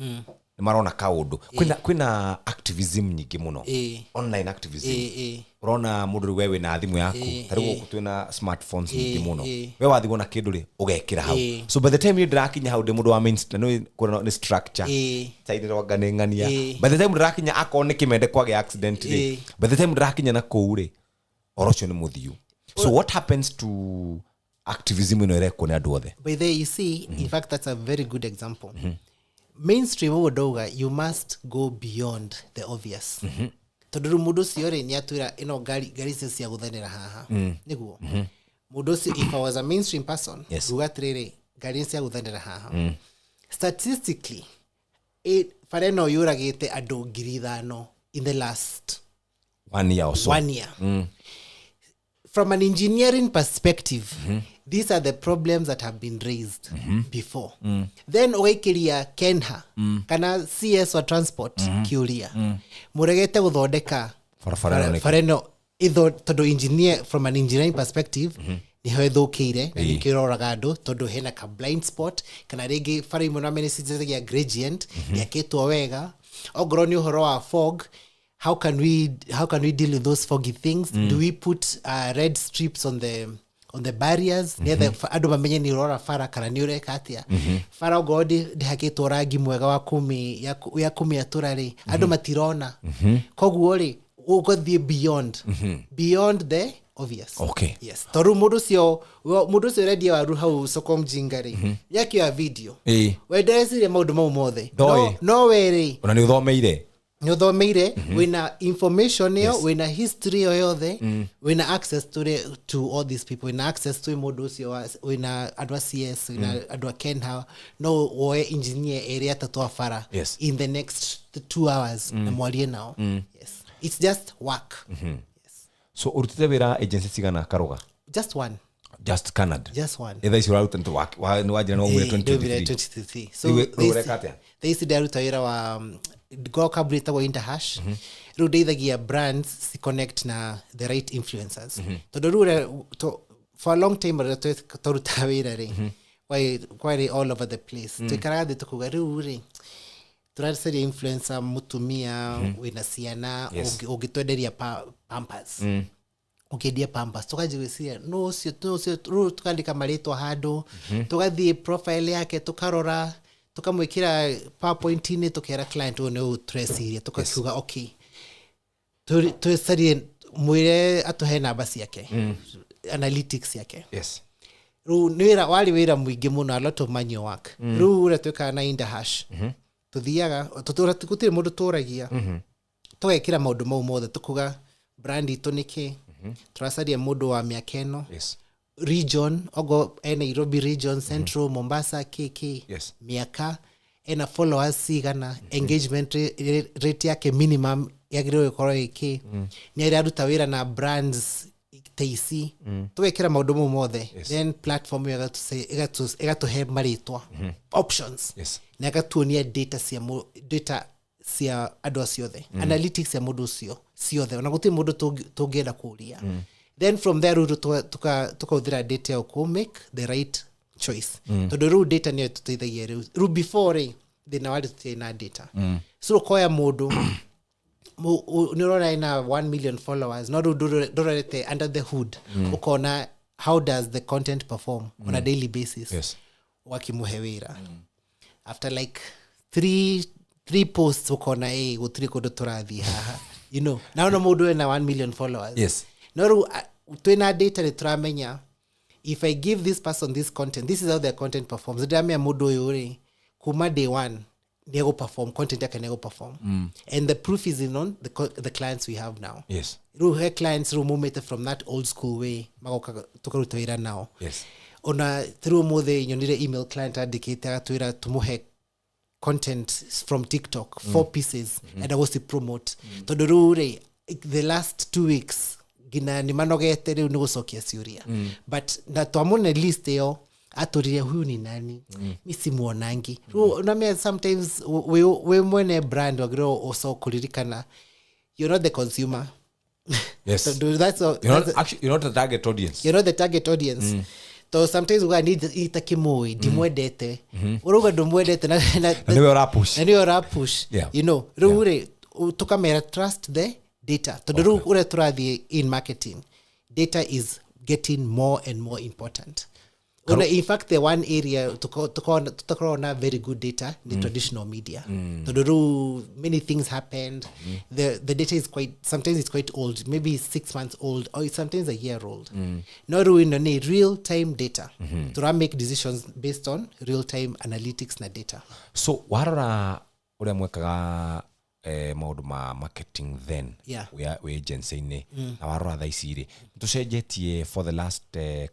marona kaundu kwina activism nyingi muno online activism urona mundu wewe na thimu yaku tarigo twina smartphones nyingi muno we wathi wona kindu ri ugekira hau so by the time you drakinya hau de mundu wa mainstream no kuna ni structure taidi roga ni ngania by the time drakinya akone kimende kwage accident ri by the time drakinya na koure orocho ni muthiu. So what happens to activism in ereko ni andu othe? By the you see in fact that's a very good example. Mainstream wodoga you must go beyond the obvious. Tondu mundu cio ri ni atwira ino gari cia guthanira haha niguo mundu cio if I was a mainstream person rugatriri gari cia guthanira haha statistically fareno yuragite andu 5,000 in the last 1 year or so. 1 year. From an engineering perspective, these are the problems that have been raised before. Then oikiria Kenha kana CS or transport Kuria muregete guthondeka fareno itho tondu engineer from an engineering perspective ni hoethukire na nikiroraga andu tondu hena ka blind spot kana ringi fari muno amenesizagia gradient yakitwo wega ogro ni uhoro wa fog. How can we deal with those foggy things? Do we put red strips on the barriers? Neither adu mamenye ni rora fara kana ni ureka atia. Fara godi ndihakitwo rangi mwega wa 10 aturari adu matirona. Koguo ri ugothie beyond the obvious. Okay. Yes. Toru mundu cio ready waru hau soko mjingari. Yaki ya video. Wedesire maundu mau mothe. No weri. Ona ni uthomeire. Nyothomeire wina information yo wina history yothe wina access to all these people wina access to moducio wina adwa CS wina adwa Kenha no woe engineer area tatwa fara in the next 2 hours na mwalie now. Yes, it's just work. Yes. So urutite wira agency cigana Karuga? Just one. Just Scanad. Just one. Either is out to work ni wajira no 2023. So they used to retire wa go kabrita wa interhash rudeithagia brands si connect na the right influencers to for a long time to rutawira ri quite all over the place tukaraga tukuga ri turaseri influencer mutumia wina ciana ugitwenderia pampers ukiendia pampers tukajigwiciria no cio tukandika maritwa handu tugathie profile yake tukarora tukamwikira PowerPoint ni tukera client one tresiria tukakuga okay tu mwire atuhe namba ciake analytics yake. Yes. Ru niwira wali wira mwingi muno a lot of manual work. Ru ura tweka na in the hash tuthiaga tutura tukutire mundu turagia tugekira maundu mau mothe tukuga brand itu niki turacaria mundu wa miaka eno region ogo Nairobi region Central Mombasa KK miaka ena followers sigana engagement rate yake minimum yagiriwe korwo iki ni ari aruta wira na brands TC tugekira maundu mau mothe then platform igatuhe maritwa options na gatuonia data cia andu ciothe analytics ya mundu cio ciothe ona guti mundu tungienda kuria then from there tukaudira data ya ku make the right choice tondu ru data ni tuteithagia ru before thina wali tutina data so koya mundu nirona ina 1 million followers no dorete under the hood ukona how does the content perform on a daily basis wakimuhewira after like 3 posts ukona gutiri kundu turathi haha you know now no mundu ena 1 million followers no twina data ni turamenya if I give this person this content this is how their content performs ndamya mundu uyu ri kuma day 1 nego perform content yake nego perform and the proof is in on the clients we have now. Yes. Ru clients ru moved from that old school way magoka tukarutoira now. Yes. Ona through mothe nyonire email client adikite atwira tumuhe content from TikTok 4 pieces and I was to promote todorure the last 2 weeks gina ni manogete riu ni gucokia ciuria but na twamone list yo atorire huyu ni nani misi muonangi na sometimes we mwene brand wagiro also kuririkana you're not the consumer. Yes. So that's all, you're not the target audience. You're not the target audience. So sometimes we need itakimoi dimwedete uruga domwedete na niwe rapush yeah. You know rure tukamera trust the data to ure turathi in marketing data is getting more and more important. In fact, the one area to very good data, the traditional media. To many things happened. The data is sometimes it's quite old, maybe 6 months old, or sometimes a year old. Now we need real-time data to make decisions based on real-time analytics na data. So, warora ule mwekaga maundu ma marketing then we agency ni na warora thaicire tucenjetie for the last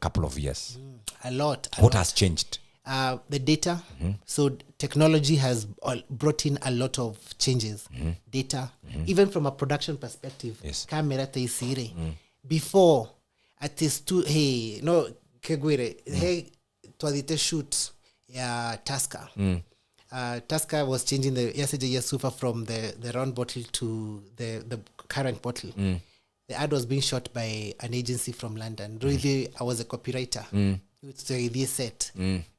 couple of years a lot. What has changed? The data. So technology has brought in a lot of changes. Data, even from a production perspective. Yes. Camera thaicire before at least no kegwire twathite shoot ya Tusker. Tusker was changing the yesterday super from the round bottle to the current bottle. The ad was being shot by an agency from London. Really, I was a copywriter. So this set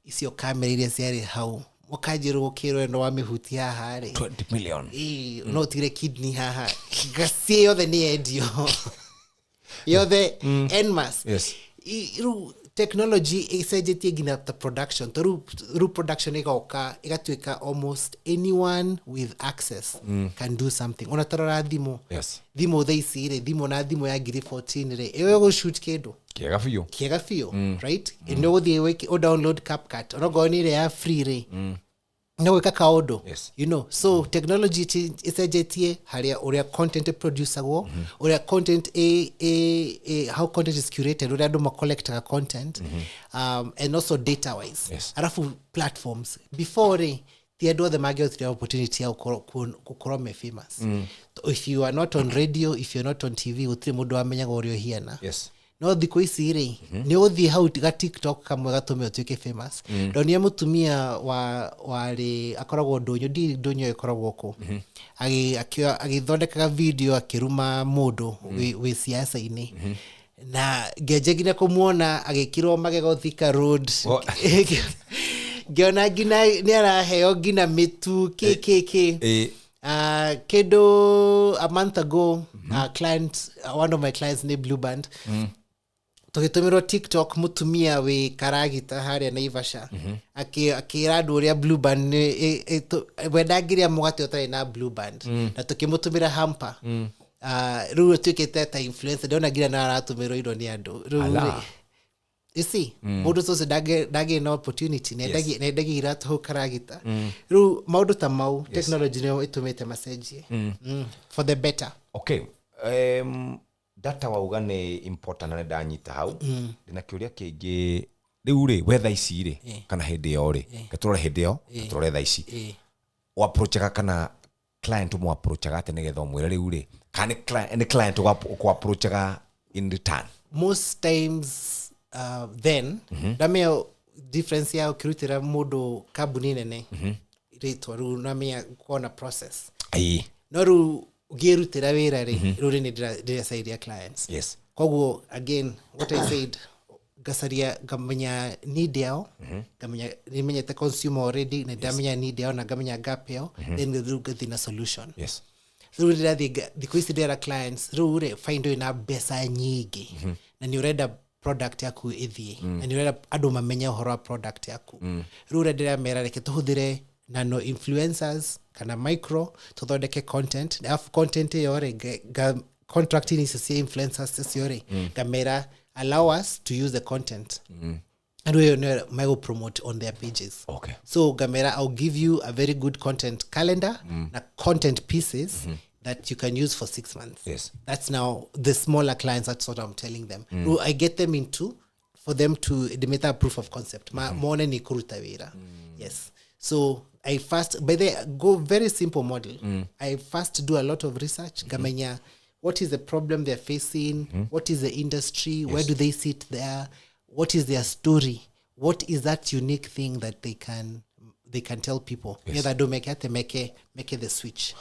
is your camera area how wakajiro kero no wamehutia hare 20 million. No tire kidney haha. Gasio the needio. You're the enmas. Yes. Technology isajetie gina the production through production igatuika almost anyone with access can do something. Unatarara thimo. Yes. Thimo thaicire thimo na thimo ya ngiri 14 re ewe go shoot kedo kiega fio right no the weki o download CapCut onogonire ya free re no weka kaodo. Yes. You know, so technology isajetie haria uria content producer go uria content how content is curated uria do collect content and also data wise. Yes. Arafu platforms before the magi the opportunity ya kukorome famous. If you are not on radio, if you're not on TV utri mudu amenya gorio hiana. Yes. No thiko isire ni uthi how ga TikTok kamwe gatume utuike famous donia mutumia wari akoragwo ndonyo ikoragwo ko agithondekaga video akiruma mundu we siasa ini na ngejegina kumuona agikirwo magego Thika Road ngiona gina ni araheo gina mitu KKK kedo a month ago one of my clients named Blue Band tugitumiro TikTok mutumia we karagita haria Naivasha akira nduria Blue Band wendagiria mugate utari na Blue Band na tukimutumira hamper riu tukite ta influencer ndona gira na aratumiro indo ni andu you see mundu so dage no opportunity ne dage iratu ho karagita riu maundu ta mau technology no itumite message for the better. Okay. Data wauga ni important na ndanyita hau ndina kiuria kingi riu ri wetha ici ri kana hindi yo ri gaturore hindi yo gaturore tha ici wa approach kana client mu approach ate nigetha umwire riu ri kana client ku approach in return most times then dameo difference ya ukirutira mundu kabuni nene ritwa ru na mia kona process no ru ugirutira wira ri ruri ni side ya clients. Yes. Koguo again what I said gasaria gamenya need yao gamenya nimenya the consumer already na damenya need yao na gamenya gap yao then we will get a solution. Yes. Ruri the question clients ruri find ina besa nyingi na ni ureda product yaku ithie na ni ureda adu mamenya horo product yaku ruri ndira mera reke tuhuthire nano influencers kana micro tuthondeke content na content yore contracting is the influencers yore kamera allow us to use the content and we will promote on their pages. Okay. So Gamera, I'll give you a very good content calendar, content pieces that you can use for 6 months. Yes. That's now the smaller clients. That's what I'm telling them. So I get them into for them to admit a proof of concept. Mone ni kuruta wira. Yes. So I first, by the go very simple model. I first do a lot of research. Gamenya, what is the problem they're facing? What is the industry? Where do they sit there? What is their story? What is that unique thing that they can tell people? Yes. Yeah, that do make it the switch.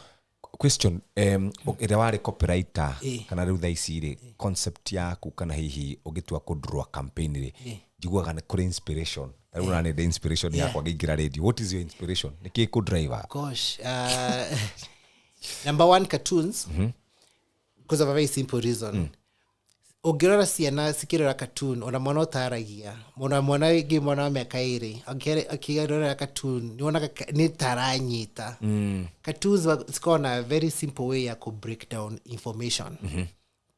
Question, ira wari copywriter kana riu thaiciri concept yaku kana hihi ugitua kudraw campaign ri jiguaga ni kuri inspiration riu na need inspiration yakwa ngigira radio. What is your inspiration? Niki ku driver? Gosh, number one, cartoons, because of a very simple reason. Ogirora ciana cikirora cartoon ona mwana utaragia mwana igi mwana miaka iri akirora cartoon niona ni taranyita. Cartoons is a very simple way ya break down information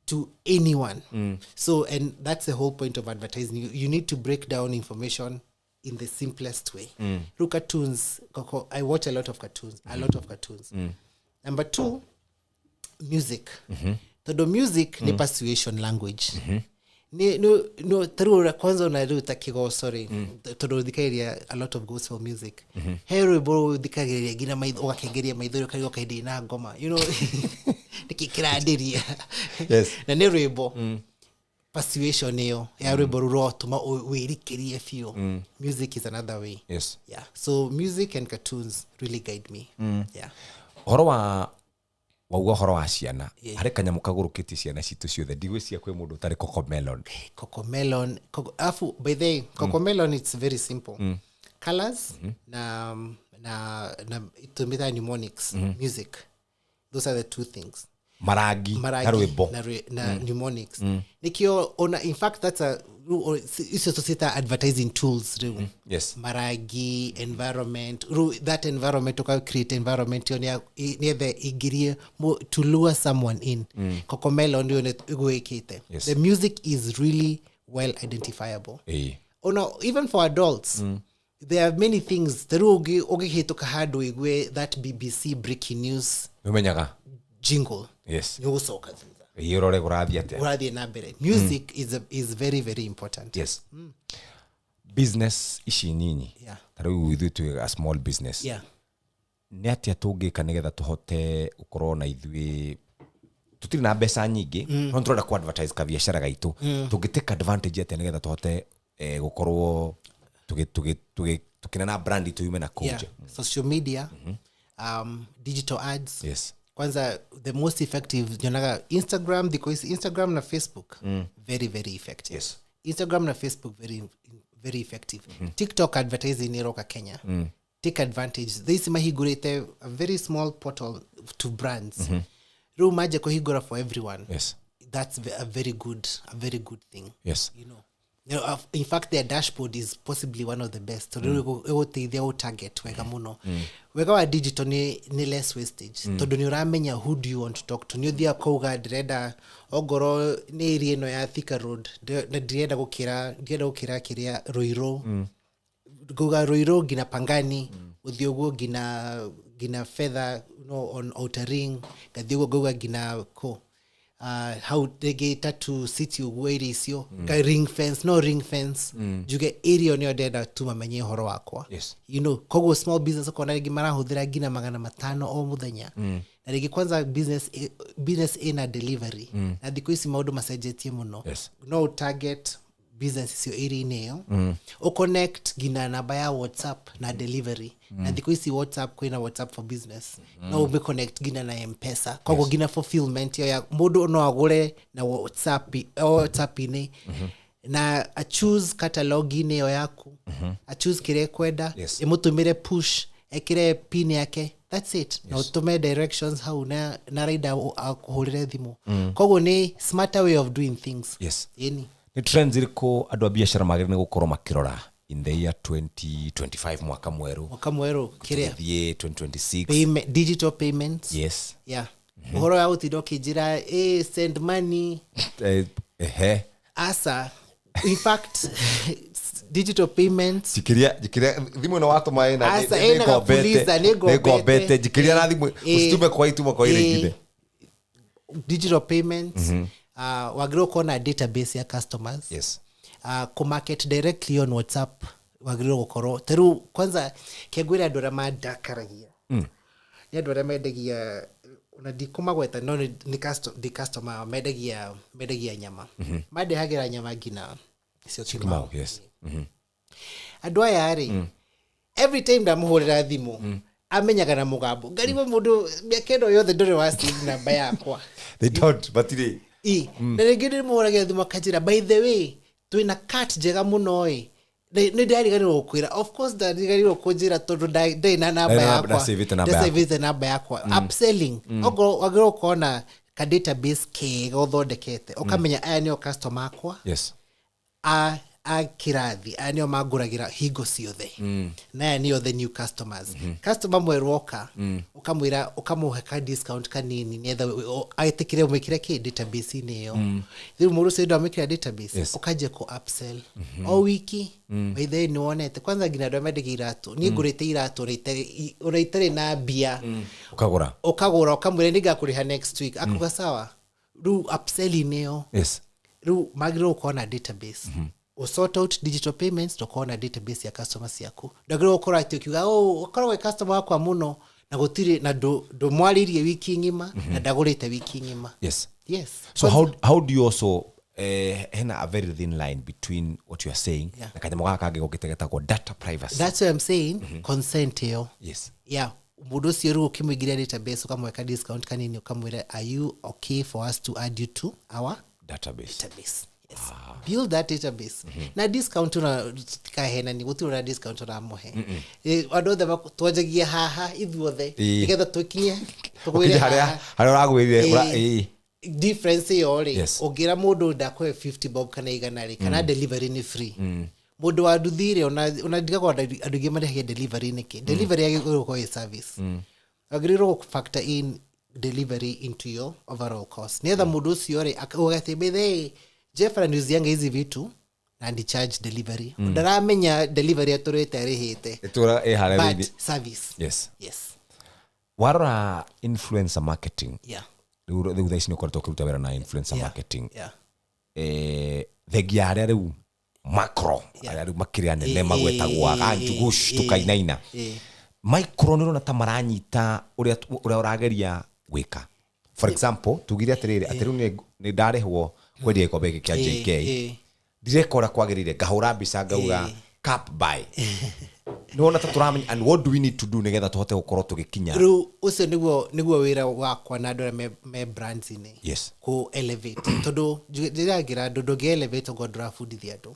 to anyone. So, and that's the whole point of advertising. You need to break down information in the simplest way. Through cartoons, I watch a lot of cartoons. Number two, music. The music ni persuasion language. No through kwanza unaruta kigo sorry. Todo dikairia a lot of gospel music. Hero bro dikairia gina maitho akageria maitho karigo kaidi na ngoma. You know nikikiraderia. Yes. Na ne rebo. Persuasion yo. Ya rebo ro tuma wirikirie fio. Music is another way. Yes. Yeah. So music and cartoons really guide me. Yeah. Horo wa ciana hari kanyamu kagurukiti ciana citu ciothe ndigwiciria kwi mundu tari cocomelon afu by the cocomelon it's very simple. Colors na itumita mnemonics. Music, those are the two things. Maragi na mnemonics. Nikio ona, in fact that's a isosita advertising tools. Yes. Maragi, environment, that environment to create environment near the igirie to lure someone in. Cocomelon ndio ugoekete. Yes. The music is really well identifiable. Oh no, even for adults. There are many things. Terugi ogehetoka hado igwe that BBC breaking news. Umenyaga jingle. Yes. Nyosoka. Yirore gurathia ate. Gurathia na mbere. Music is very very important. Yes. Business ici nini. Yeah. Taru ithu tu a small business. Yeah. Ni atia tungika nigetha tuhote ukorwo na ithui tutiri na mbeca nyingi no turenda ku advertise ka biashara gaitu tungiteka advantage atia nigetha tuhote gukorwo tukina na brand itu yume na koje. Yeah. Social media, digital ads. Yes. Kwanza the most effective jonaga Instagram, because Instagram na Facebook very very effective. Yes. Instagram na Facebook very very effective. TikTok advertising iroka Kenya. Take advantage. This mahigurete a very small portal to brands. Ru maje ko higura for everyone. Yes. That's a very good thing. Yes. You know, in fact their dashboard is possibly one of the best. So they target wega muno. Wega wa digital ni less wastage. Todo ni uramenya who do you want to talk to. Ni thia Kuga direda ogoro ni iri no ya Thika Road. Direda gukira kiria Roiro. Kuga Roiro gina Pangani. Uthiogo gina Feather on Outer Ring. Gadiogo Kuga gina ko. How they get to city where is yo ring fence juge area on your data to mamenye horo wakwa. Yes. You know kogo small business ko na gimara hudira gina magana 500 o muthenya na rigi kwanza business in a delivery na dikoisi maudo masajetie muno. Yes. No target business yo area neo o connect gina na baya WhatsApp na delivery na dikoisi WhatsApp ko ina WhatsApp for business na ube connect gina na M-Pesa kogo gina fulfillment ya modo no agure na WhatsApp ine na a choose catalog ine yaku a choose kire kwenda emutumire push ekire pin yake. That's it. Yes. Na utume directions how na raida akuhurire thimu kogo ni smarter way of doing things. Yes. Any ni trends iriko andu a biashara magire ni gukorwo makirora in the year 2025 mwaka mweru kiria 2026 digital payments. Yes. Yeah. Uhoro ya utido kijira send money asa in fact digital payments jikiria thimu no watu mai na asa ena police ne gombete jikiria na thimu usitume kwa ituma kwa ile ngine digital payments wagiro kona database ya customers yes ku market directly on WhatsApp wagiro gukoro teru kwanza kegwira ndora madakaragia ya ndora mendagia unadikoma gweta no ni customer mendagia nyama made hagira nyama gina sio kimao yes andwa yari every time ndamuhurira thimu amenyaga na mugambo ngariwe mundu miakendo yothe ndore wa Steve namba yakwa they don't but they na rĩngĩ ndĩmũragia thima kanjĩra by the way twĩna cat njega mũno ĩ nĩ ndariganĩrwo gũkwĩra of course ndariganĩrwo kũnjĩra tondũ ndĩ na namba yakwa ndasavĩte namba yakwa upselling ogo wagĩrwo kuona ka database kega ũthondekete ũkamenya aya nĩo customer akwa yes a kirathi aya nĩo mangũragĩra hingo ciothe na aya nĩo the new customers customer mwerũ oka ukamwĩra ukamũhe ka discount kanini nĩetha aĩtĩkĩre ũmĩkĩre kĩ database-inĩ ĩyo rĩu mũndũ ũcio ndo amĩkĩra database ũkanjia ku upsell o wiki by the way nĩwonete kwanza nginya andũ mendagia iratũ niĩ ngũrĩte iratũ ũrĩa itarĩ na mbia ukagura ukamwĩra nĩngakũrĩha next week akuga sawa rĩu upselling ĩyo yes rĩu magĩrĩirwo gũkorwo na database sort out digital payments to kona database ya customers yaku ndagĩrĩirwo gũkorwo atĩ ũkiuga ũkorwo wĩ customer wakwa mũno na gũtirĩ na ndũmwaririe wiki ng'ima na ndagũrĩte wiki ng'ima yes so how do you also hena a very thin line between what you are saying na kanyamo gaka kangĩ gũgĩtegetagwo data privacy that's what I'm saying consent ĩyo yes mũndũ ũcio rĩu ũkĩmũingĩria database ũkamwĩka discount kanini ũkamwĩra are you okay for us to add you to our database yes build that database na discount una kahena ni gũtirĩ na discount na mohe andũ othe twanjagia haha ithuothe nigetha tũkinye tũgwĩre harĩa ũragwĩrire difference yo ri ũngira mũndũ ndakwe 50 bob kana igana ri kana delivery ni free mũndũ wa nduthire ona ndigagwo andũ aingĩ marĩhagia delivery nĩkĩ delivery yagĩrĩirwo a service agĩrĩirwo factor in delivery into your overall cost nietha mũndũ ũcio ri ũgatĩmbĩthe Jeffrey nĩuzianga hizi vitu na ndi charge delivery ndaramenya delivery aturĩte arĩhĩte itura but service yes warora influencer marketing rĩu thaa ici nĩũkoretwo ũkĩruta wĩra na influencer marketing thengia arĩa rĩu macro arĩa rĩu makĩrĩ anene magwetagwo anjugush tukainaina micro nĩũrona ta maranyita ũrĩa ũrageria gwĩka for example tugire atĩrĩrĩ rĩu nĩ ndarĩhwo kwendia ikombe gĩkĩ kĩa JK ndirekora kwagĩrĩire ngahũra mbica ngauga cap buy nĩwona ta tũramenya and what do we need to do nĩgetha tũhote gũkorwo tũgĩkinya rĩu ũcio nĩguo wĩra wakwa na andũ arĩa me brands-inĩ yes ku elevate tondũ ndĩragira andũ ndũngĩ elevate ũguo ndũrabundithia andũ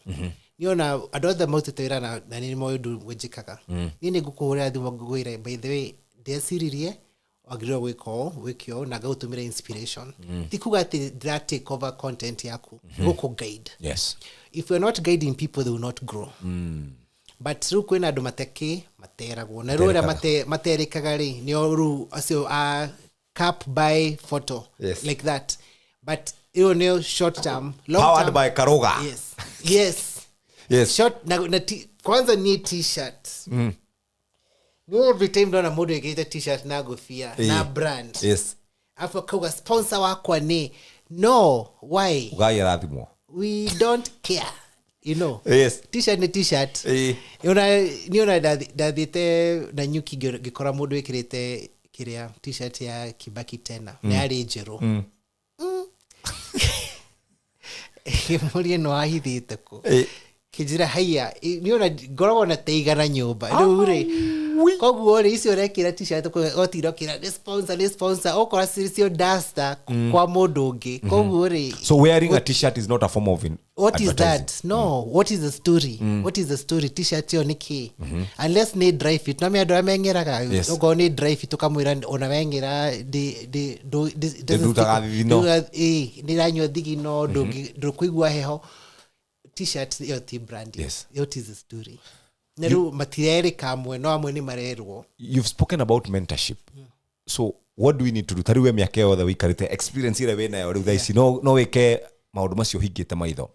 niona andũ othe mautĩte wĩra na nĩ moĩ ũndũ wenjĩkaga niĩ nĩngũkũhũrĩra thimũ ngũkwĩra by the way ndeciririe wagĩrĩirwo gwĩkio na gaũtũmĩra inspiration ti kuga atĩ ndĩra take over content yaku gũkũ guide yes if you're not guiding people they will not grow but rĩu kwĩna andũ materagwo na rĩu ũrĩa materĩkaga rĩ nĩo rĩu acio cap by photo like that but ĩyo nĩyo short term long powered term by Karuga yes short na kwanza ni t-shirt no every time ndona mũndũ ĩkĩrĩte t-shirt na ngũbia na brand afu kauga sponsor wakwa nĩ no why ũgaĩra thimũ we don't care you know t-shirt ni t-shirt niona ndathiĩte na nyuki ngĩkora mũndũ ĩkĩrĩte kĩrĩa t-shirt ya Kibaki tena na yarĩ njerũ mũrie no ahithĩte ku kĩnjĩra haiya niona ngoragwo na teigana nyũmba rĩu rĩ koguo rĩ icio rekĩra t-shirt gotiro kĩra nĩ sponsor okora cio duster kwa mũndũ ũngĩ koguo rĩ so wearing a t-shirt is not a form of what is that no what is the story what is the story t-shirt yo niki unless ni dry fit na me andũ amengeraga ugo ni dry fit ukamwira ona wengera ni ranyo thigino ndũkũigua heho t-shirt yo ti brand what is the story neru material kamwe no amwe ni marerwo you've spoken about mentorship so what do we need to do tariwe miaka yothe wikarite experience ile wena yo rĩu thaa ici no weke maũndũ macio hingĩte maitho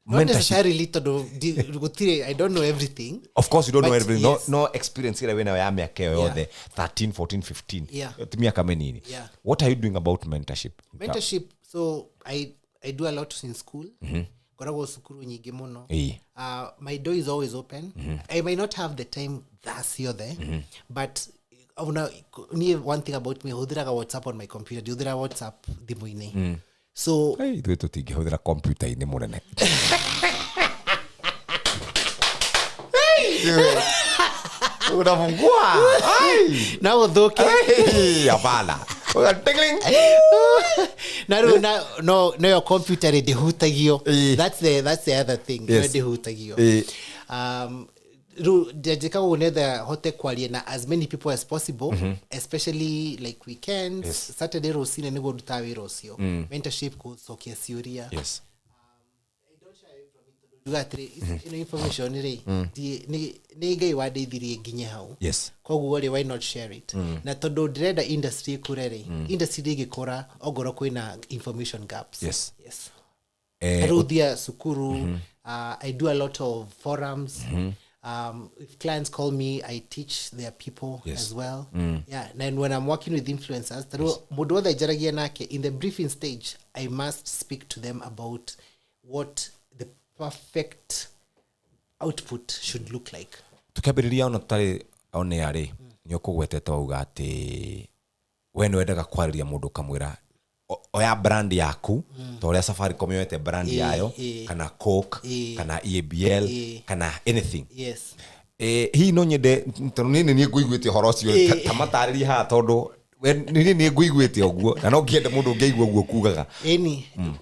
not necessarily I don't know everything. Of course you don't know everything. Yes. No experience ile wena ya miaka yote 13 14 15 miaka menini. What are you doing about mentorship? So I do a lot in school. Koragwo sukuru nyingi muno. My door is always open. I might not have the time that's there, but one thing about me, hudiraga WhatsApp on my computer. Hudira WhatsApp thimu-ini. So hey, tu tingihudira computer ini munene. Unafungua. Na udhoke. Hapana. Tingling. No your computer ndihutagio. That's the other thing. Ndihutagio. Jajikaga unetha hote kwaria na as many people as possible, especially like weekends. Saturday rosine nigo duta wira ucio. Mentorship kucokia ciuria. I don't shy from it. Dugatri information ni ngai wadeithirie nginye hau. Koguo why not share it? Na tondu ndirenda industry kurere. Industry igikora ogoro kwina information gaps. Yes. Rudia sukuru. I do a lot of forums. If clients call me, I teach their people as well. And when I'm working with influencers, in the briefing stage, I must speak to them about what the perfect output should look like. Tukabiriria ona tari one yari nyokugwetete uga ati we no wendaga kwariria mundu kamwira oya brand yaku to ria Safaricom yoete brand yayo kana Coke kana EABL kana anything. Hi no nyende tondu nini ni nguiguite horo cio tamatariri ha tondu nini ni nguiguite oguo na no ngiende mundu ngeigua oguo kugaga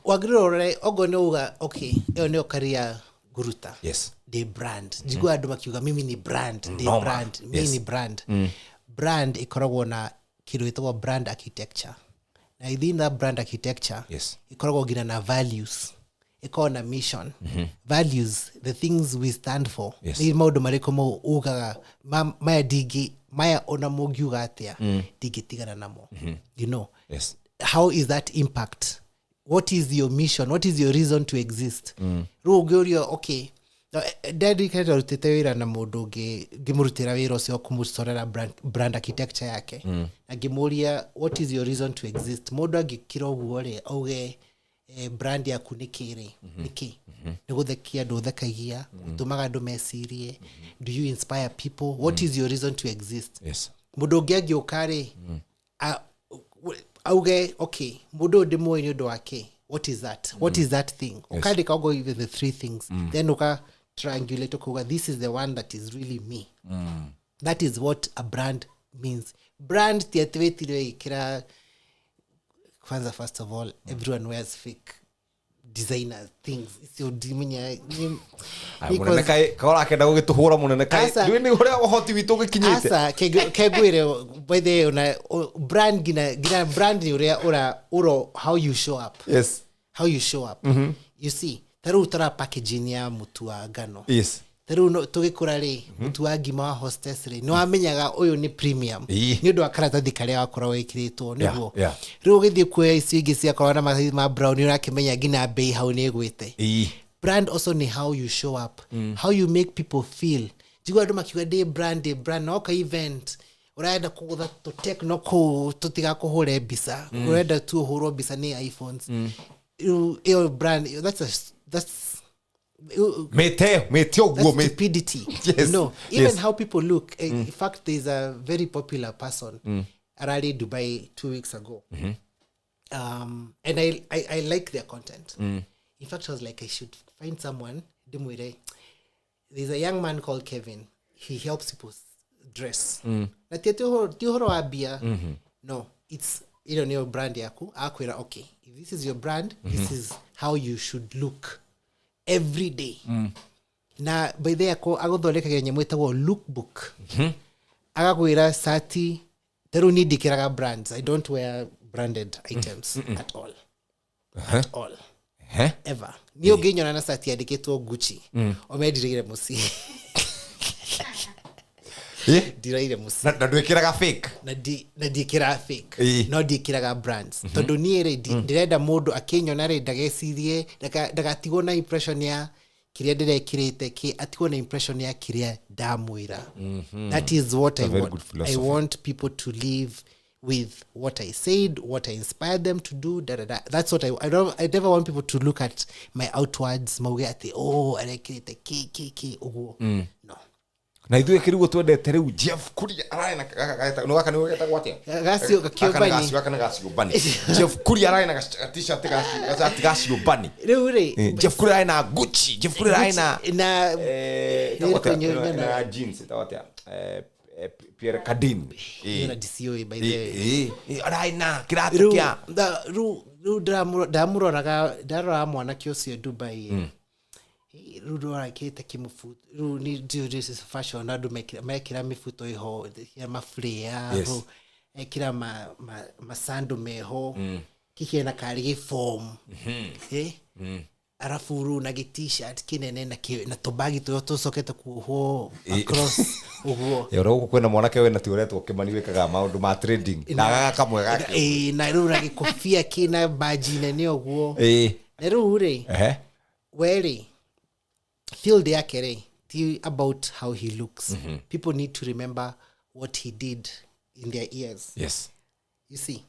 wagirore ogo ne uga okay eo ne okaria guruta the brand jigu andu makiuga mimi ni brand the brand mimi ni brand brand ikoragwo na kiru itwa brand architecture. Na within that brand architecture, ikoragwo gina na values, iko na mission. Values, the things we stand for. Ni maundu mariko mo ugaga maya ona mogiuga atia digitigana namo. You know. How is that impact? What is your mission? What is your reason to exist? Rugorio okay. Dedicated rutite wira na mundu ngimurutira wira ucio kumusorera brand architecture yake na ngimuria what is your reason to exist mundu angikira uguo ri auge brand yaku nikiri niki niguthekia nduthekagia utumaga andu mecirie do you inspire people what is your reason to exist mundu ngiagiuka ri auge okay mundu ndimwe ni undu wake what is that thing ukandika go with the three things then triangulate kuga this is the one that is really me. That is what a brand means. Brand tiatwetire ikira kwanza first of all everyone wears fake designer things so diminya munene kai kora kenda gugituhura munene kai ni uria uhoti witu gikinyite asa kegwire by the una brand gina brand ni uria uro how you show up. How you show up. You see taru tara packaging ya mutu wa ngano taru tugikura ri mutu wa ngima wa hostess ri no amenyaga uyu ni premium ni undu wa karatathi karia wakora wikiritwo niguo riu githii kuya icio ingi cia korona ma brown urakimenya ngina bei hau ni gwite brand also ni how you show up how you make people feel jigwa andu makiuga de brand no ka event urenda kugutha to techno ko tutiga kuhure bisa urenda tu huro bisa ni iPhones your brand that's stupidity. Even how people look. In fact, there's a very popular person around Dubai 2 weeks ago, and I like their content. In fact, I was like, I should find someone. There's a young man called Kevin. He helps people dress. No, it's your brand yaku. Okay, if this is your brand, this is how you should look every day. Na by the ako agothondeka nyamũ etagwo lookbook. Agakwira sati teru ni dikiraga brands. I don't wear branded items at all. At all. Ever. Niyo ginyona na sati yandikitwo Gucci. Omedirire musi. ndiraire musi na ndwikiraga fake na ndikira fake Ĩ. no ndikiraga brands tondu nie ri ndirenda mundu akinyona ri ndagecirie ndagatigwo na impression ya kiria ndirekirite ki atigwo na impression ya kiria ndamwira. That is what I very want. good I philosophy. want people to live with what I said, what I inspired them to do. That's what I never want people to look at my outwards mauge ati arekirite ki uguo. No. na ithuĩ kĩrigwo twendete rĩu Jeff Kuria araĩ na no gaka nĩ getagwo atĩa Gacio gakiobani gaka nĩ gaciũmbani Jeff Kuria araĩ na t-shirt gaciũmbani riu ri Jeff Kuria araĩ na Gucci Jeff Kuria araĩ na jeans ĩtagwo atĩa Pierre Cardin na DCO by the araĩ na kĩratũ kĩa riu ndarora mwanake ũcio Dubai rudo akite kimufuto ru ni this is fashion adu mekira mifuto iho ya maflea ru ekira masando meho kike na kari form arafu ru na t-shirt kinene na tobagi to soketa kuho across uguo yoro kwena mwanake we na tioretwo kimani wikaga maundu ma trading na gaga kamwe gake na ru na kofia kina baji nene uguo na ru ri weri field yake ri about how he looks. People need to remember what he did in their ears. Yes, you see.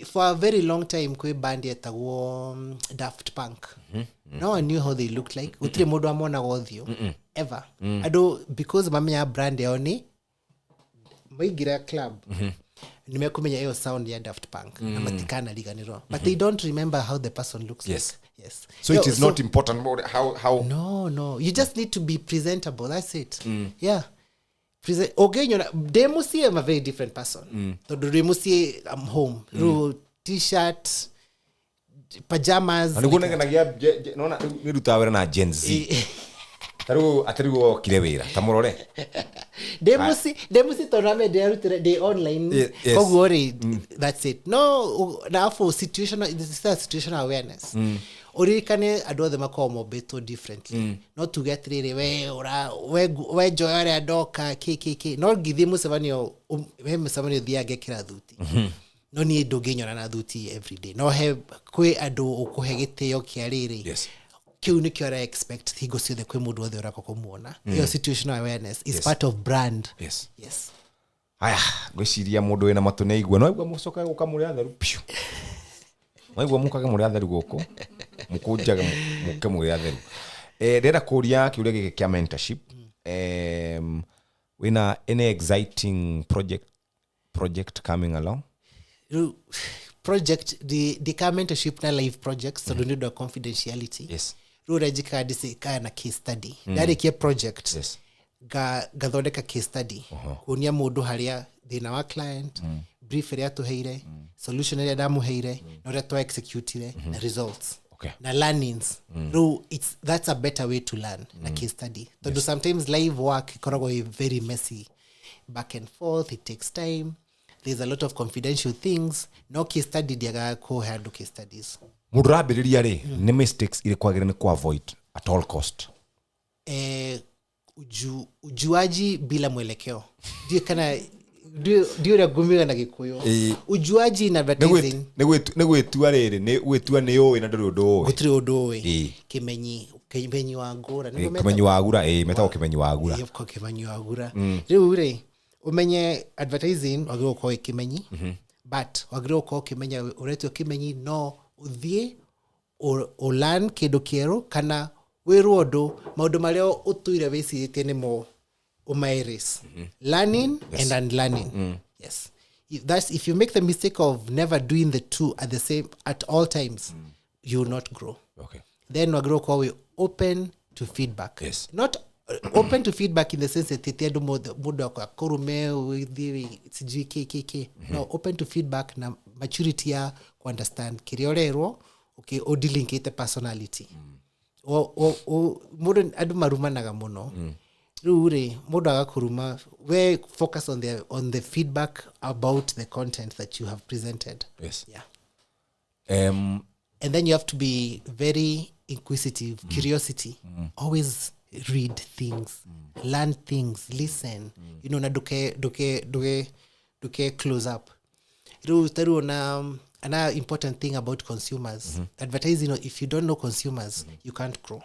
For a very long time kwe band yetagwo Daft Punk. No one knew how they looked like. Utire modu amona gothio ever. Ado because mamya brand yoni maigira club. Nimekumenya hiyo sound ya Daft Punk na matikana liganiro, but they don't remember how the person looks like. Yes. So it is not important about how No, you just need to be presentable, that's it. Yeah. Okay, demusi am a very different person. So the demusi I'm home. T-shirt, pajamas. Anigunagia nona nirutawera na Gen Z. Atarigo kirewira tamurore demusi toname de online kogori that's it. No, now for situational awareness. Orikane adothe makomo beto differently. Not to get really we joyare adoka kk no give musevanio musevanio dia gekira thuti. No ni dogenyo na thuti every day. No have kwe ado okuhegete yo kiariri. Yes. Kiu ni kiora expect thigo ciothe kwe mundu othe urako kumuona. Your situational awareness is part of brand. Yes. Aya, gwiciria mundu wina matu ne igwa no igwa mucoka guka muri atheru piu. Maigwa mukage muri atheru guku. Mukunjaga muke muri atheru. Ndenda kuria kiuria giki kia mentorship. Wina any exciting project coming along? Project the mentorship na live projects so don't need the confidentiality. Yes. Rurejika disika na case study. That ke project. Yes. Gathondeka case study. Kunia mundu haria thina wa client, brief ria tuheire, solution ria damuheire, no ria to execute na results. Okay. Na learnings. That's a better way to learn na case study. So sometimes live work ikorago very messy. Back and forth, it takes time. There's a lot of confidential things. No case study diaga ko handle case studies. Murabiriria ri ni mistakes ile kwagire ni ku avoid at all cost. Ujuaji bila mwelekeo. Ndio ya gumiga na Kikuyu. Ujuaji na advertising. Ni gwetua riri, ni gwetua ni owe na nduri undu owe. Gutiri undu owe. Kimenyi wa ngura. Kimenyi wa ngura, metagwo kimenyi wa ngura. Yoko kimenyi wa ngura. Riu ri umenye advertising wagiro ko ikimenyi but wagiro ko kimenya uretio kimenyi no uthie o learn kindu kieru kana wiru undu maundu maria utuire wicirite nimo umairis learning and unlearning. Yes, if you make the mistake of never doing the two at all times, you will not grow. Okay, then wagiro ko we open to feedback. Yes, not open to feedback in the sense that tetedo muda kwa kurume with sijui kk. No, open to feedback na maturity ya understand kiriorero okay o dealing with the personality. O muda adu marumanaga muno. Rure muda agakuruma we focus on the feedback about the content that you have presented. Yes. Yeah. And then you have to be very inquisitive, curiosity. Always read things, learn things, listen, you know, na duke close up. Taru na another important thing about consumers. Advertising, if you don't know consumers, you can't grow.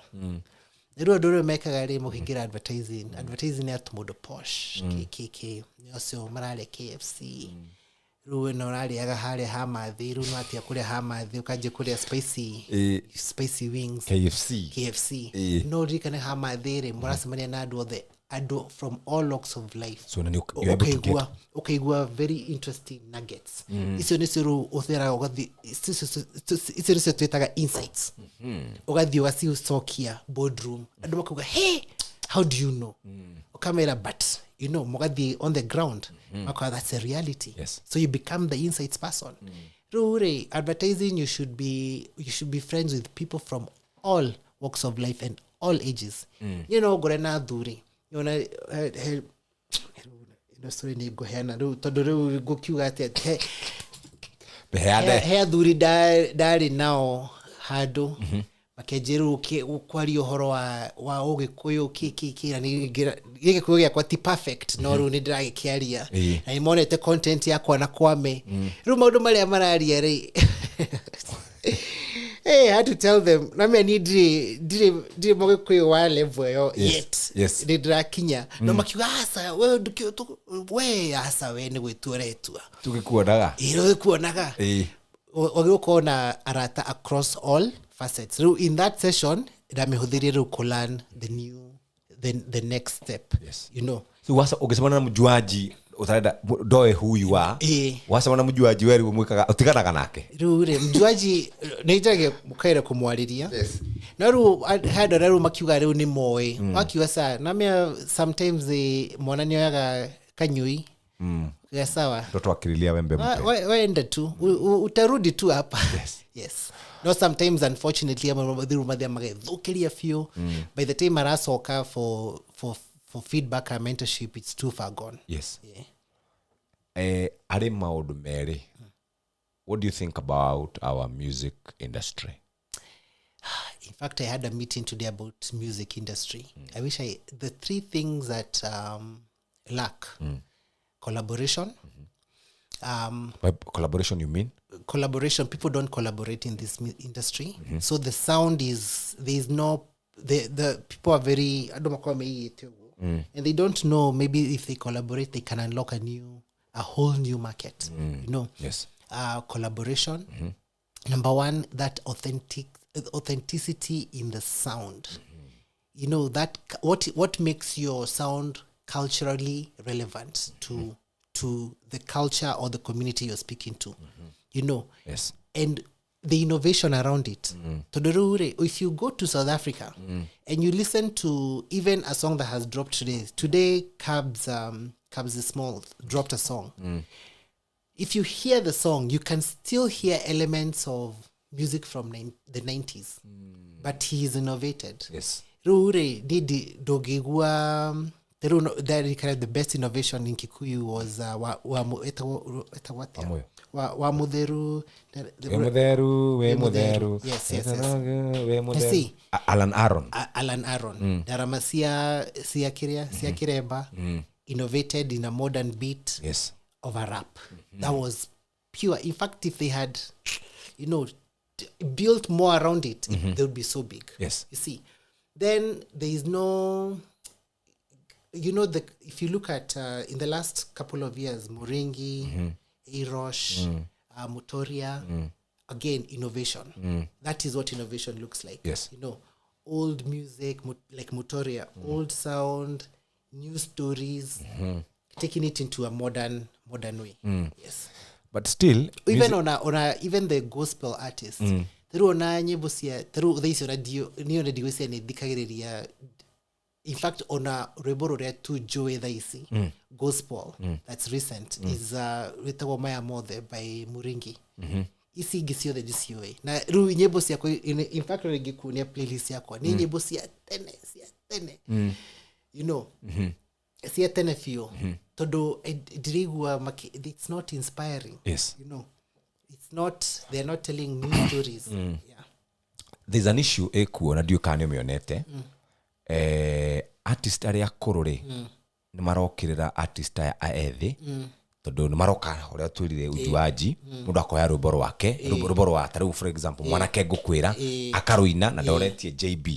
Dore meka gari mo kingira advertising at modo posh KKK nyoso marale KFC ruwe norali aga hale hamathi ru nati akule hamathi ukaje kule spicy wings KFC no rikane hamathi re murasemania na ado from all walks of life. So then you're able to get okay, very interesting nuggets. Iso nisiru othera ogathi iso nisiru tuetaga insights. Ogathi wasi usokia boardroom. Ado makuga, hey, how do you know? Okamera, but you know, mogathi on the ground. Maka, that's a reality. Yes. So you become the insights person. Rure, advertising, you should be friends with people from all walks of life and all ages. You know, gorena duri. You know, story ni gohana ru todoro go kiuga ate he duri dari now hado makejeru kwari uhoro wa Ugikuyu kiki ni Gikuyu yakwa ti perfect no ru ni drag kiaria na imonete content yakwa na kwame ru maundu mari mararia ri hey, I had to tell them. I mean, did Mogikuyu wa level yo yet. Yes. Did Rakinya. No makiwa asa. We asa we ni weturetua. tukikuonaga Kuonaga. Ogiko na arata across all facets. In that session, damehudhiri ku learn the next step. Yes. You know. So wasa ugesema na mjuaji utaenda doe huyu wa wasa na mjuaji wewe umwikaga utiganaga nake rure mjuaji neitage mukaira kumwariria na ru hada ru makiuga ru ni moe wakiwa sa na me sometimes mwanani yaga kanyui ya sawa mtoto akililia wembe mpe waenda tu utarudi tu hapa yes no sometimes unfortunately amabadhiru madhi amagethukiria few by the time arasoka for feedback and mentorship, it's too far gone. Yes. Yeah. Are maundu meri. What do you think about our music industry? In fact, I had a meeting today about music industry. I wish the three things that lack collaboration. By collaboration you mean? Collaboration. People don't collaborate in this industry. So the sound is the people are very and they don't know maybe if they collaborate they can unlock a whole new market. You know. Yes. Collaboration. Number one, that authenticity in the sound. You know that what makes your sound culturally relevant to the culture or the community you're speaking to. You know. Yes. And the innovation around it. If you go to South Africa and you listen to even a song that has dropped today Cabs the Small dropped a song. If you hear the song, you can still hear elements of music from the 90s, but he is innovated. Yes. The best innovation in Kikuyu was wa mutheru yes see Alan Aaron daramasia kiremba innovated in a modern beat of a rap that was pure. In fact, if they had built more around it, they would be so big. Yes. You see, then there is no if you look at in the last couple of years, Muringi, Erosh, Mutoria, again, innovation. That is what innovation looks like. Yes. Old music, like Mutoria, old sound, new stories, taking it into a modern way. Yes. But still, even even the gospel artists, in fact, on a reboro to Joe Daisy gospel that's recent is Ritawa Maya Mother by Muringi. Isi gisio the GCOA. Na ru nyebo siya in fact regikunia playlist yako. Ni nyebo siya tene. Siya tene fio. Todo dirigwa it's not inspiring. Yes. It's not, they're not telling new stories. Yeah. There's an issue ekuo na dio kanyo mionete. artist aria kururi ni marokirira artist aya ethi tondu ni maroka uria twirire ujuaji mundu akoya rwimbo rwake rwimbo rwa taru for example mwanake ngukwira akaruina na ndoretie JB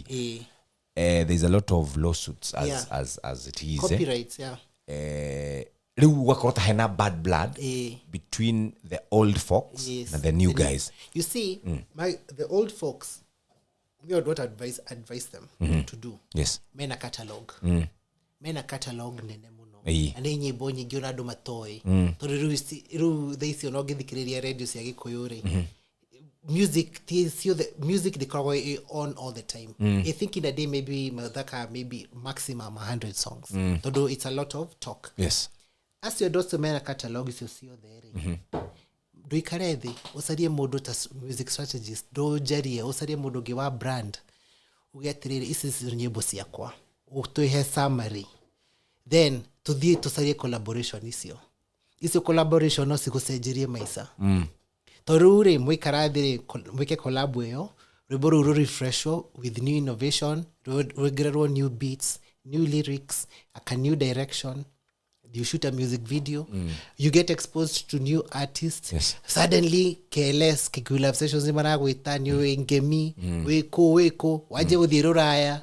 there's a lot of lawsuits as it is copyrights riu wakorota hena bad blood between the old folks and the new guys. You see, the old folks, we would not advise them to do. Yes. Mena catalog nene muno. Ane nyimbo nyingi ona andu matoi. Tondu riu theisi ona ngithikiriria radio cia Gikuyu ri. Music they call on all the time. I think in a day maybe maximum 100 songs. Tondu it's a lot of talk. Yes. As your dosto mena catalog is your there. Do ikarethi usarie mundu ta music strategist do jarie usarie mundu giwa brand ugetirire isi nyimbo ciakwa utuhe summary then tusarie collaboration icio collaboration no sikucenjerie maisa torure mwikarathire mwike collab yo riboro refresh with new innovation regererwo new beats new lyrics a new direction. You shoot a music video, you get exposed to new artists. Yes. Suddenly, KLS, Kikuyu Live Sessions, Maragwita, New Ngemi, Weko, waje uthiruraya.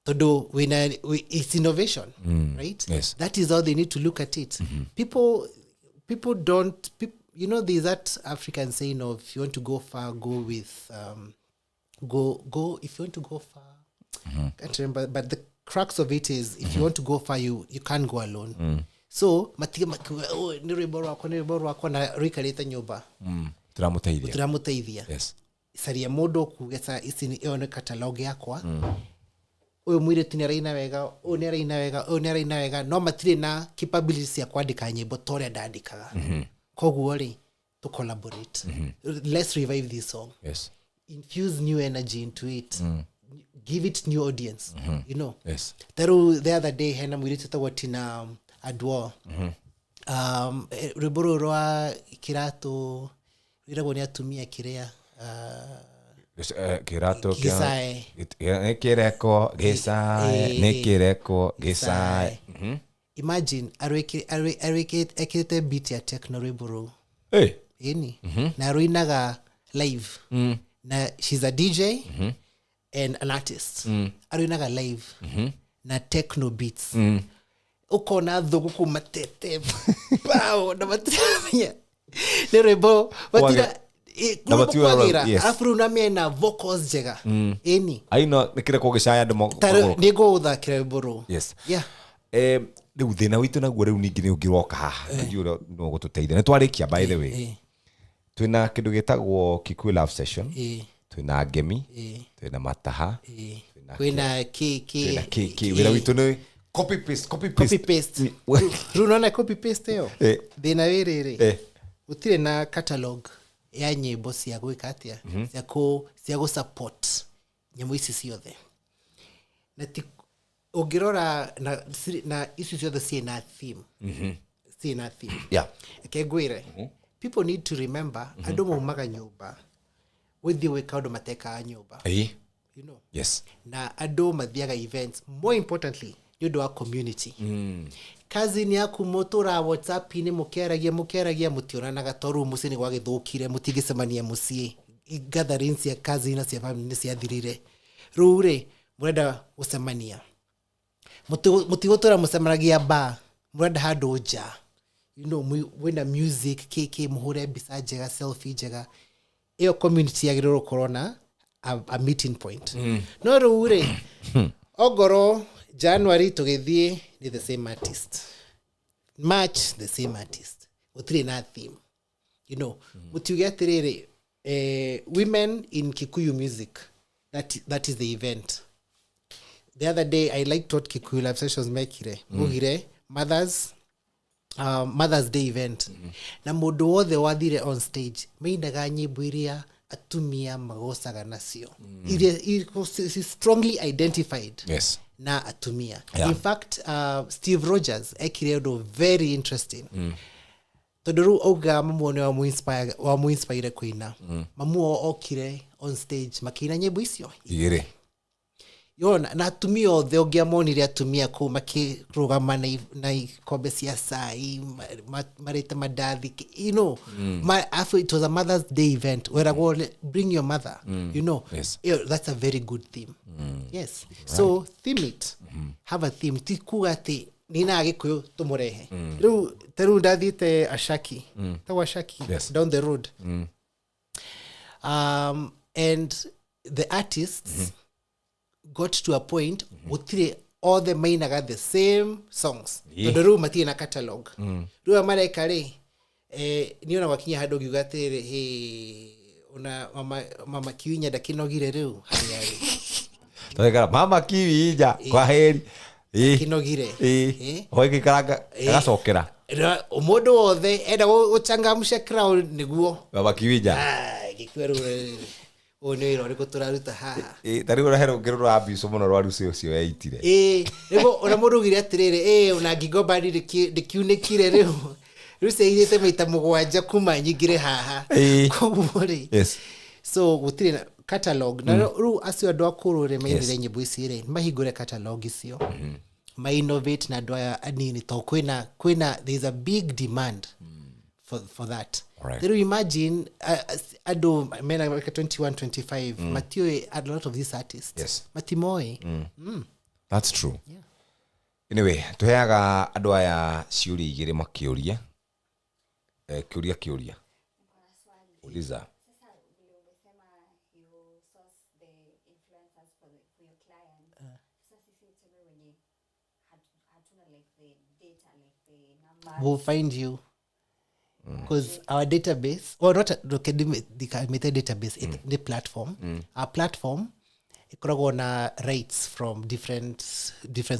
Todo, it's innovation, right? Yes. That is how they need to look at it. People don't, there's that African saying of, if you want to go far, go with, go, if you want to go far, can't remember, but the crux of it is if you want to go far you can't go alone. So ni rwimbo rwako na rikarita nyumba turamutaithia yes saria mundu kugesa ici ni one catalog yakwa uyu mwire tineraina wega uneraina wega no matire na capabilities ya kwandika nyimbo tore ndandikaga koguo ri to collaborate let's revive this song yes infuse new energy into it give it new audience yes the other day hena mwirite tawatina adwo riboro rwa kirato riragwo ni atumia kiria kirato kireko gisae imagine arwekete beat ya techno riboro na ruinaga live na she's a DJ and an artist aruinaga live na techno beats ukona thugu kumatete bao na matramia ni rebo batira yes afro na mena vocals jega I know nikire kugicaya ndimo nigo uthakira rebo yes yeah riu thina witu naguo riu ningi ni ungiroka haha ngiuro no gututeithia ni twarikia by the way twina kindu gitagwo Kikuyu Love Session twina ngemi twina mataha twina ki wira witu ni copy paste runona copy paste yo thina wiriri utire na catalog ya nyimbo cia gwika atia cia go support nyimbo ici ciothe na ungirora na ici ciothe ciina theme yeah kegwire people need to remember andu maumaga nyumba withi wika andu mateka nyumba yes na andu mathiaga events more importantly you wa community kazi ni yaku motora WhatsApp ni mukeragia mutionanaga toru musini gwa githukire mutigisemania mucie gatherings ya kazi na cia family cia thirire rure murenda gusemania mutigotora musemanagia ba murenda handu nja wina music keke muhure bisa njega selfie njega iyo community yagirwo corona a meeting point no rure ogoro January tugithie ni the same artist March the same artist utri na theme mutiuge atiriri women in Kikuyu music that is the event. The other day I liked what Kikuyu Live Sessions mekire mugire Mother's Day event na mundu wothe wathire on stage meindaga nyimbo iria atumia magosaga nacio is strongly identified yes na atumia in fact Steve Rogers ekire very interesting toduru oga mamuone wa mu inspire kuina mamuo okire on stage makina nyimbo icio yona na atumia othe ungiamonire atumia kuu makirugama na ikombe cia cai marite mandathi it was a Mother's Day event where I go bring your mother Yes. That's a very good theme. Yes, right. So theme it, have a theme tikuga ati nina agikuyu tumurehe riu teru ndathite Ashaki tawa Ashaki down the road and the artists got to a point where all the mainaga the same songs the room mati na catalog riu amaraika ri niona wakinya hado giugatire una mama kiwinya ndakinogire riu hari toegara mama kiwinya kwa heri kinogire hoike karanga agacokera umundu wothe enda guchangamsha crowd niguo mama kiwinya gikweru onero riko turaruta haha tari urahero ngero abiso muno rwa rucio cio yaitire rigo ona murugire atiriri ona ngigomba ndikiunekire riu ruse irite maita mugwanja kuma nyingire haha kumuri so gutire catalog na ru acio andũ akurure mainire nyimbo ici ri mahingure catalog icio ma innovate na andũ anini to kwina there is a big demand for that. Right. Then you imagine andũ mena 21 25 matio a lot of these artists matimoe. That's true. Anyway, tuheaga andũ aya ciuri igire makiuria kiuria uliza we'll find you because our database or not the database it's the platform our platform ikoragwo na rates from different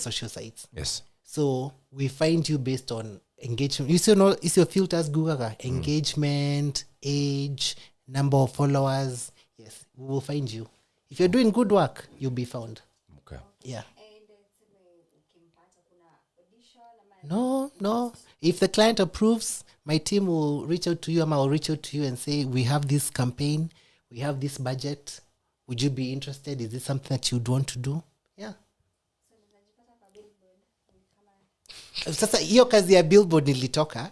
social sites. Yes. So we find you based on engagement. You see, is your filters Google engagement, age, number of followers. Yes, we will find you. If you're doing good work, you'll be found. Okay. Yeah. No. If the client approves, my team will reach out to you. I will reach out to you and say, we have this campaign, we have this budget. Would you be interested? Is this something that you'd want to do? Yeah. Sasa hiyo kazi ya billboard nilitoka.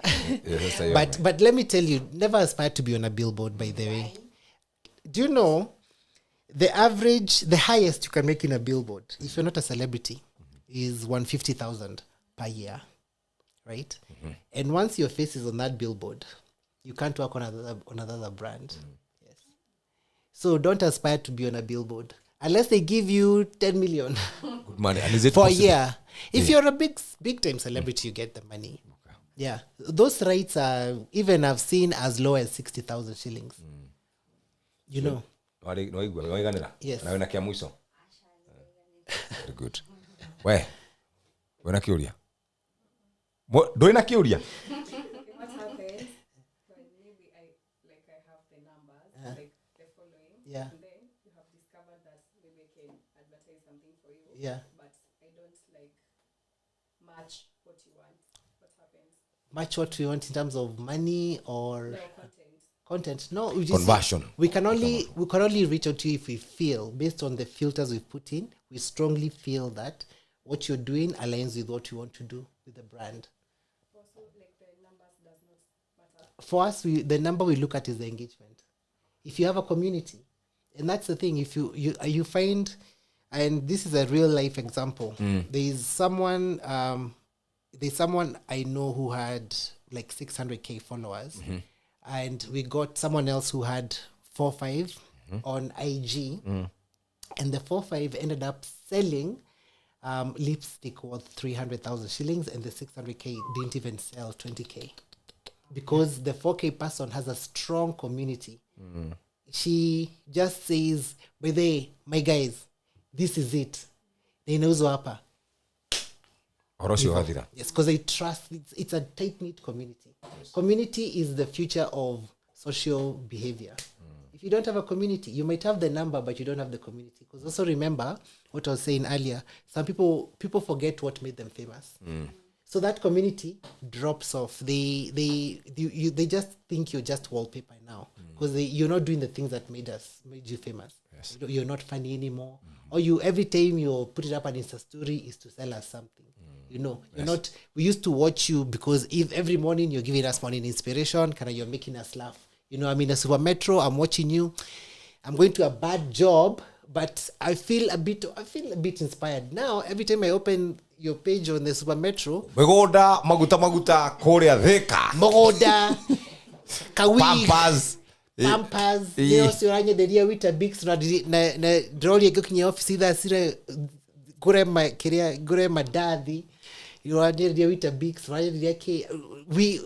But let me tell you, never aspire to be on a billboard, by the way. Do you know the highest you can make in a billboard, if you're not a celebrity, is 150,000 per year, right? And once your face is on that billboard, you can't work on another brand. Yes. So don't aspire to be on a billboard unless they give you 10 million. Good money. And is it for possible? a year? If you're a big time celebrity, you get the money. Okay. Yeah, those rates are even I've seen as low as 60,000 shillings. You know. Yes. Very good. Where? Wena kiuria. Doina kiuria. What happens? Maybe I have the numbers, like the following. Yeah. And then you have discovered that maybe I can advertise something for you. Yeah. But I don't match what you want. What happens? Match what we want in terms of money or No content. No, conversion. We can only reach out to you if we feel, based on the filters we've put in, we strongly feel that what you're doing aligns with what you want to do with the brand. Also, the numbers does not matter. For us, the number we look at is the engagement. If you have a community, and that's the thing, if you find, and this is a real life example, there's someone I know who had 600K followers, and we got someone else who had 4-5 on IG, and the 4-5 ended up selling lipstick worth 300,000 shillings, and the 600K didn't even sell 20K because the 4K person has a strong community. She just says, by the way, my guys, this is it. They know hapa. Yes, because I trust it's a tight-knit community. Yes. Community is the future of social behavior. If you don't have a community, you might have the number, but you don't have the community. Because also remember what I was saying earlier, some people forget what made them famous. So that community drops off. They just think you're just wallpaper now because you're not doing the things that made you famous. Yes. You're not funny anymore, or you every time you put it up an Insta story is to sell us something. You know, you're not. We used to watch you because if every morning you're giving us morning inspiration, kind of you're making us laugh. You know, I'm in a super metro. I'm watching you. I'm going to a bad job, but I feel a bit inspired now. Every time I open your page on the super metro, Begoda maguta Kuria Thika. Mogoda, Kawi, Pampers. Leo sioranye deria wita big na droli yako kwenye office either sire gure madadhi. You are deria wita big sioranye yake we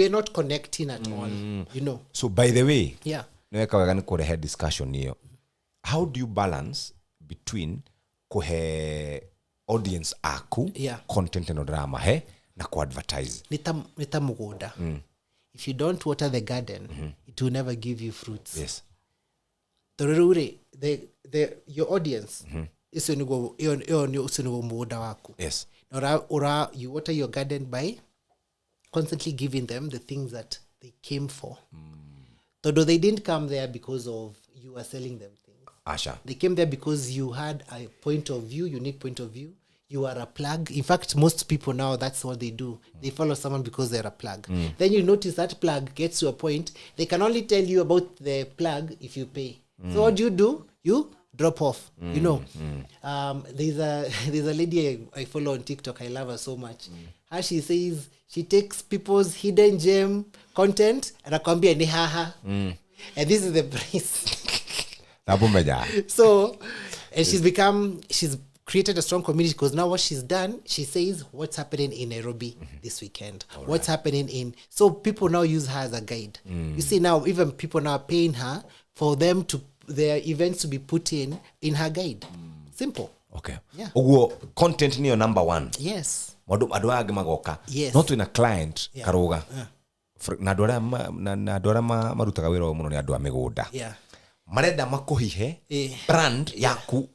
are not connecting at all. You know. So by the way, yeah. Nweka wegani kurehe discussion hiyo. How do you balance between kuhe audience aku content no drama na ku advertise? Nita mugoda. If you don't water the garden, it will never give you fruits. Yes. Your audience is mugoda waku. Yes. Ora you water your garden by constantly giving them the things that they came for. Though they didn't come there because of you were selling them things. Asha. They came there because you had a point of view, unique point of view. You are a plug. In fact, most people now, that's what they do. They follow someone because they're a plug. Then you notice that plug gets to a point, they can only tell you about the plug if you pay. So what do? You drop off. You know. There's a lady I follow on TikTok. I love her so much. How she says she takes people's hidden gem content and akwambia ni haha. And this is the price. So, and she's created a strong community because now what she's done, she says what's happening in Nairobi this weekend. All what's happening in... So people now use her as a guide. You see now, even people now are paying her for them to... their events to be put in her guide. Simple. Okay. Yeah. Ugo, content ni your number one. Yes. Maduage magoka. Yes. Not in a client, Karuga. Na dora marutaga wira muno ni andu a migunda. Yeah. Marenda makuhihe brand yaku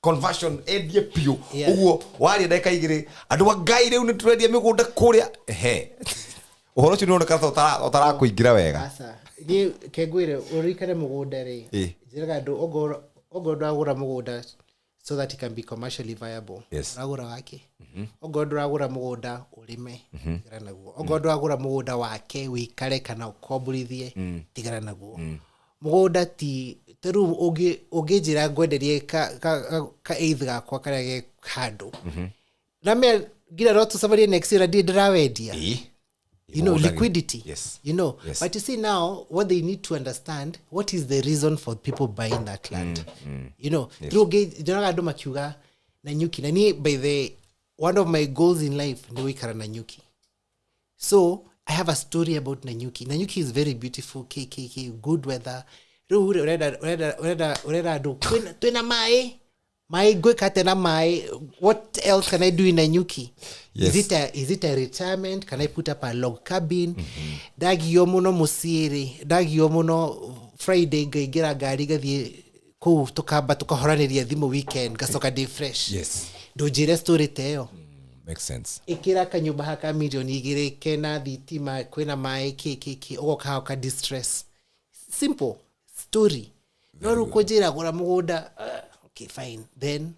conversion endie pio. Ugo wari ndeka igire andu a ngai riu ni turendia migunda kuria uhoro cio ni ka otara kuingira wega. Asa ni kegwire urikare mugunda ri jiraga andu ogondo agura mugunda so that it can be commercially viable. Yes. Agura wake. Ogondo agura mugunda urime tigara naguo. Ogondo agura mugunda wake wikare kana ukoburithie tigara naguo. Mugunda ti teru ogejira gwenderie ka either gakwa karage handu. Na me gira roto safari next year ndirawendia. You know, liquidity. Yes. You know. Yes. But you see now, what they need to understand, what is the reason for people buying that land? You know, by the one of my goals in life, Nanyuki. So I have a story about Nanyuki. Nanyuki is very beautiful, good weather. What else can I do in Nanyuki? Yes. Is it a retirement? Can I put up a log cabin? Dagi yomono musiri, dagi yomono Friday gira gari gathi ku tukaba tukahoraniria thimu weekend gasoka day fresh. Yes. Dojire story teo. Makes sense. Ikira kanyumba haka milioni igire kena thitima kwena mai ogoka ka distress. Simple story. No kujira gura mugunda. Okay, fine. Then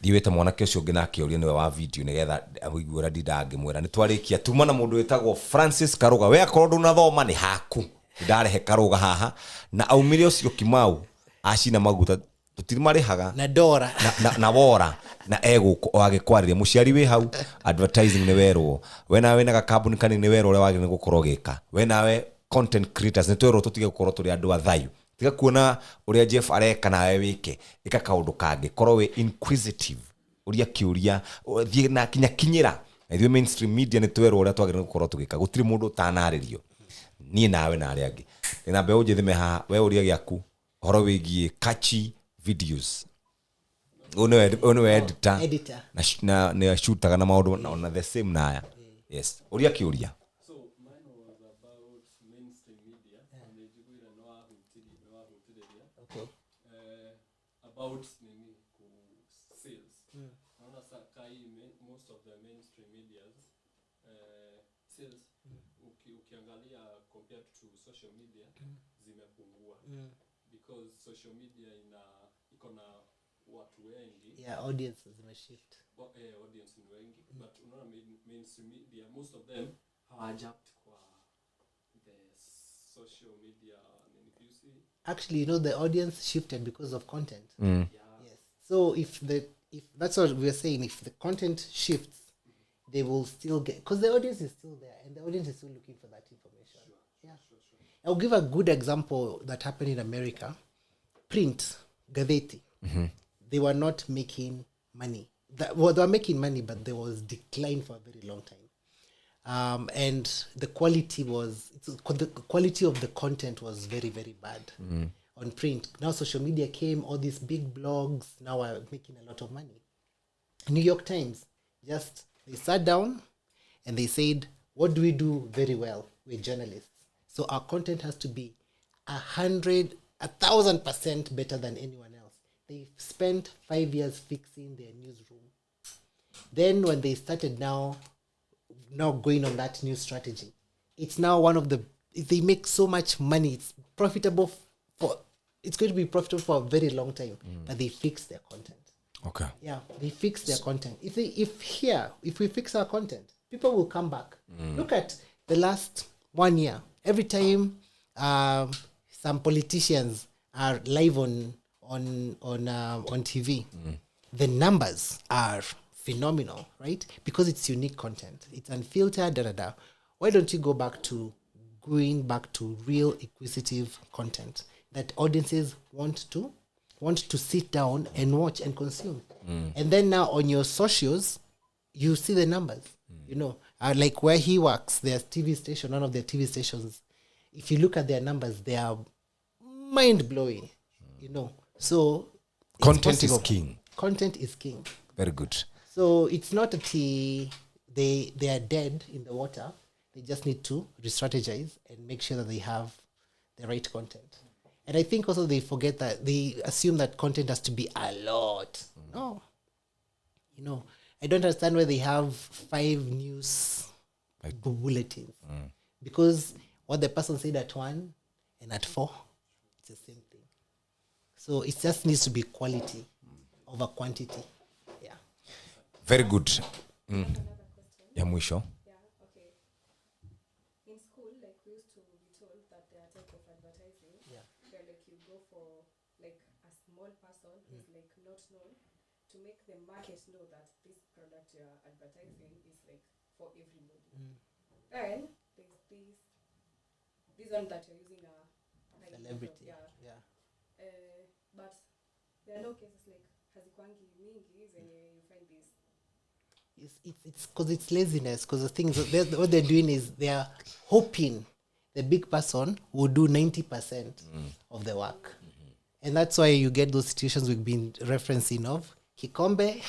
diweta mwanake ucio ngina kiuria niwe wa video nigetha awiguora ndidange mwera ni twarikia tuma na mundu wetagwo Francis Karuga we akorwo ndunathoma ni haku ndarehe Karuga haha na aumire ucio Kimau acina maguta tutiri marihaga na dora na wora na eguko agikwariria muciari we hau advertising ni werwo we nawe na kambuni kanini ni werwo ule wagi ni gukorwo gika we nawe content creators ni twerwo tutige gukorwo turi andu a thayu tiga kuona uria Jeff areka nawe wike ika kaundu kange korwo we inquisitive uria kiuria thie na kinyira na mainstream media ni twerwo uria twagire gukorwo tugika gutiri mundu utanaririo nie nawe na aria angi na mbe ujithime ha we uria giaku horo wigie catchy videos ono editor na ne shootaga na maundu na the same na aya yes uria kiuria about sales. Naona sakai most of the mainstream medias sales ukiangalia compared to social media zimepungua because social media iko na watu wengi. Yeah, audiences zimeshift. Audience ni wengi, but unaona mainstream media, most of them hawajapt kwa the social media. You see, Actually, the audience shifted because of content. yeah. Yes. So if that's what we're saying, if the content shifts, they will still get, because the audience is still there and the audience is still looking for that information. Sure. I'll give a good example that happened in America. Print, gazeti, they were not making money. They were making money, but there was decline for a very long time. And the quality of the content was very, very bad on print. Now social media came, all these big blogs now are making a lot of money. New York Times, they sat down and they said, what do we do very well? We're journalists. So our content has to be 1,000% better than anyone else. They spent 5 years fixing their newsroom. Then when they started now going on that new strategy, it's now they make so much money. It's profitable it's going to be profitable for a very long time, but they fixed their content. Okay. Yeah, they fix their content. If we fix our content, people will come back. Look at the last 1 year. Every time some politicians are live on TV, the numbers are phenomenal, right? Because it's unique content. It's unfiltered, Why don't you go back to real inquisitive content that audiences want to sit down and watch and consume? And then now on your socials, you see the numbers. Like where he works, their TV station, one of their TV stations, if you look at their numbers, they are mind-blowing. So Content is king. Content is king. Very good. So it's not that they are dead in the water. They just need to re-strategize and make sure that they have the right content. And I think also they forget that, they assume that content has to be a lot. No. I don't understand why they have 5 news bulletins. Because what the person said at 1 and at 4, it's the same thing. So it just needs to be quality over quantity. Yeah. Very good. Ya mwisho. Yeah, okay. In school, like we used to be told that there are type of advertising. Yeah. Where like you go for like a small person who's like not known to make the market know that this product you are advertising is like for everybody. Then there's this one that you're using a Celebrity. Yeah. But there are no cases like hazikwangi mingi when you find this. It's because it's laziness. Because the things what they're doing is they are hoping the big person will do 90% of the work, and that's why you get those situations we've been referencing of Kikombe,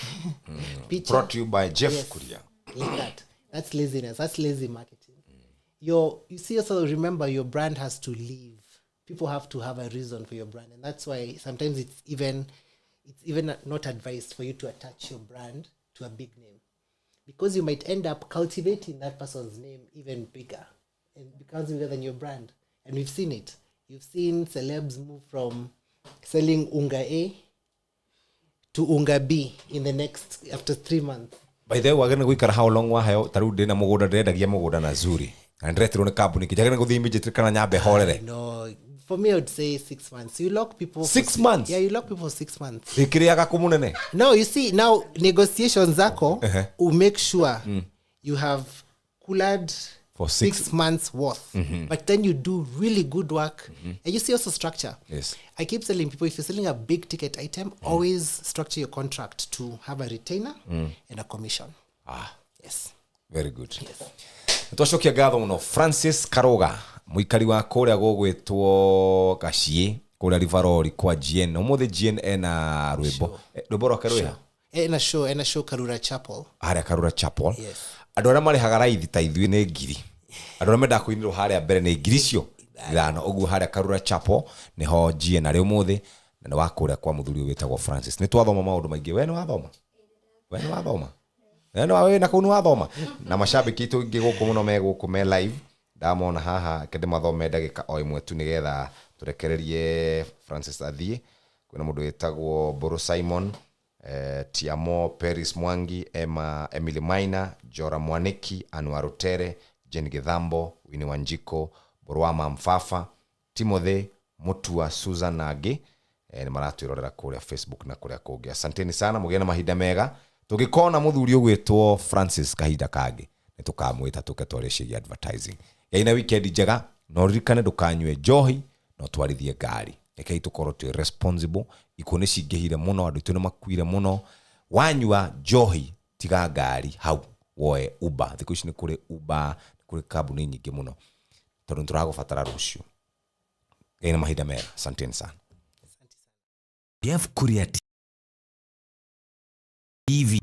picture. Brought to you by Jeff Kuria. Like that. That's laziness. That's lazy marketing. You see, also remember your brand has to live. People have to have a reason for your brand, and that's why sometimes it's even not advised for you to attach your brand to a big name, because you might end up cultivating that person's name even bigger and becomes bigger than your brand. And we've seen it. You've seen celebs move from selling unga A to unga B after 3 months. By the way, we're going to go how long wahayo tarude na mugoda ndendagia mugoda na zuri. And retro na company kijagana guthi immediately kana nyambe horere. No, for me I would say 6 months. You lock people 6 months. Yeah, you lock people for 6 months. Ikiriaga kumunene. No, you see now negotiations zako will make sure you have cooled for 6 months worth. But then you do really good work. And you see also structure. Yes. I keep telling people, if you're selling a big ticket item, always structure your contract to have a retainer and a commission. Yes. Very good. Yes. Twacokia ngatho muno Francis Karuga muikari wa kuria gugwitwo Gashie kuria Rivarori kwa GN. Umuthi GN ena rwimbo rwimbo karuya ena show Karura Chapel. Haria Karura Chapel. Yes. Andu aria mari hagaraithi ta ithui ni ngiri. Andu aria menda kuinirwo haria mbere ni ngiri cio ithano uguo haria Karura Chapel niho GN ari umuthi na ni wa kuria kwa muthuri witagwo Francis. Ni twathoma maundu maingi. We ni wathoma we na kunu wathoma na mashabiki itu ingi guku muno me guku me live ndamona haha kende mathome ndagika o imwe tu nigetha turekererie Francis athie kwina mundu witagwo Boro Simon Tiamo, Paris Mwangi, Emily Maina, Jora Mwaniki, Anwar Tere, Jen Githambo, Winnie Wanjiko, Borwama Mfafa, Timothy Mutua, Susan Nagi, ni maratwirorera kuria Facebook na kuria kungi. Asanteni sana, mugena mahinda mega. Tugikona muthuri ugwitwo Francis Kahinda Kangi nitukamwita tuketwarishiria advertising. Yaina weekend njega, no ririkane ndukanywe njohi, no twarithie ngari. Rekei tukorwo twi responsible, ikone cingihire muno, andu tune makuire muno. Wanywa njohi tiga ngari hau woe Uber. Thiku ici ni kuri Uber, kuri kambuni nyingi muno. Tondu turagobatara rucio. Yaina mahinda mega. Asanteni sana. Kuria TV.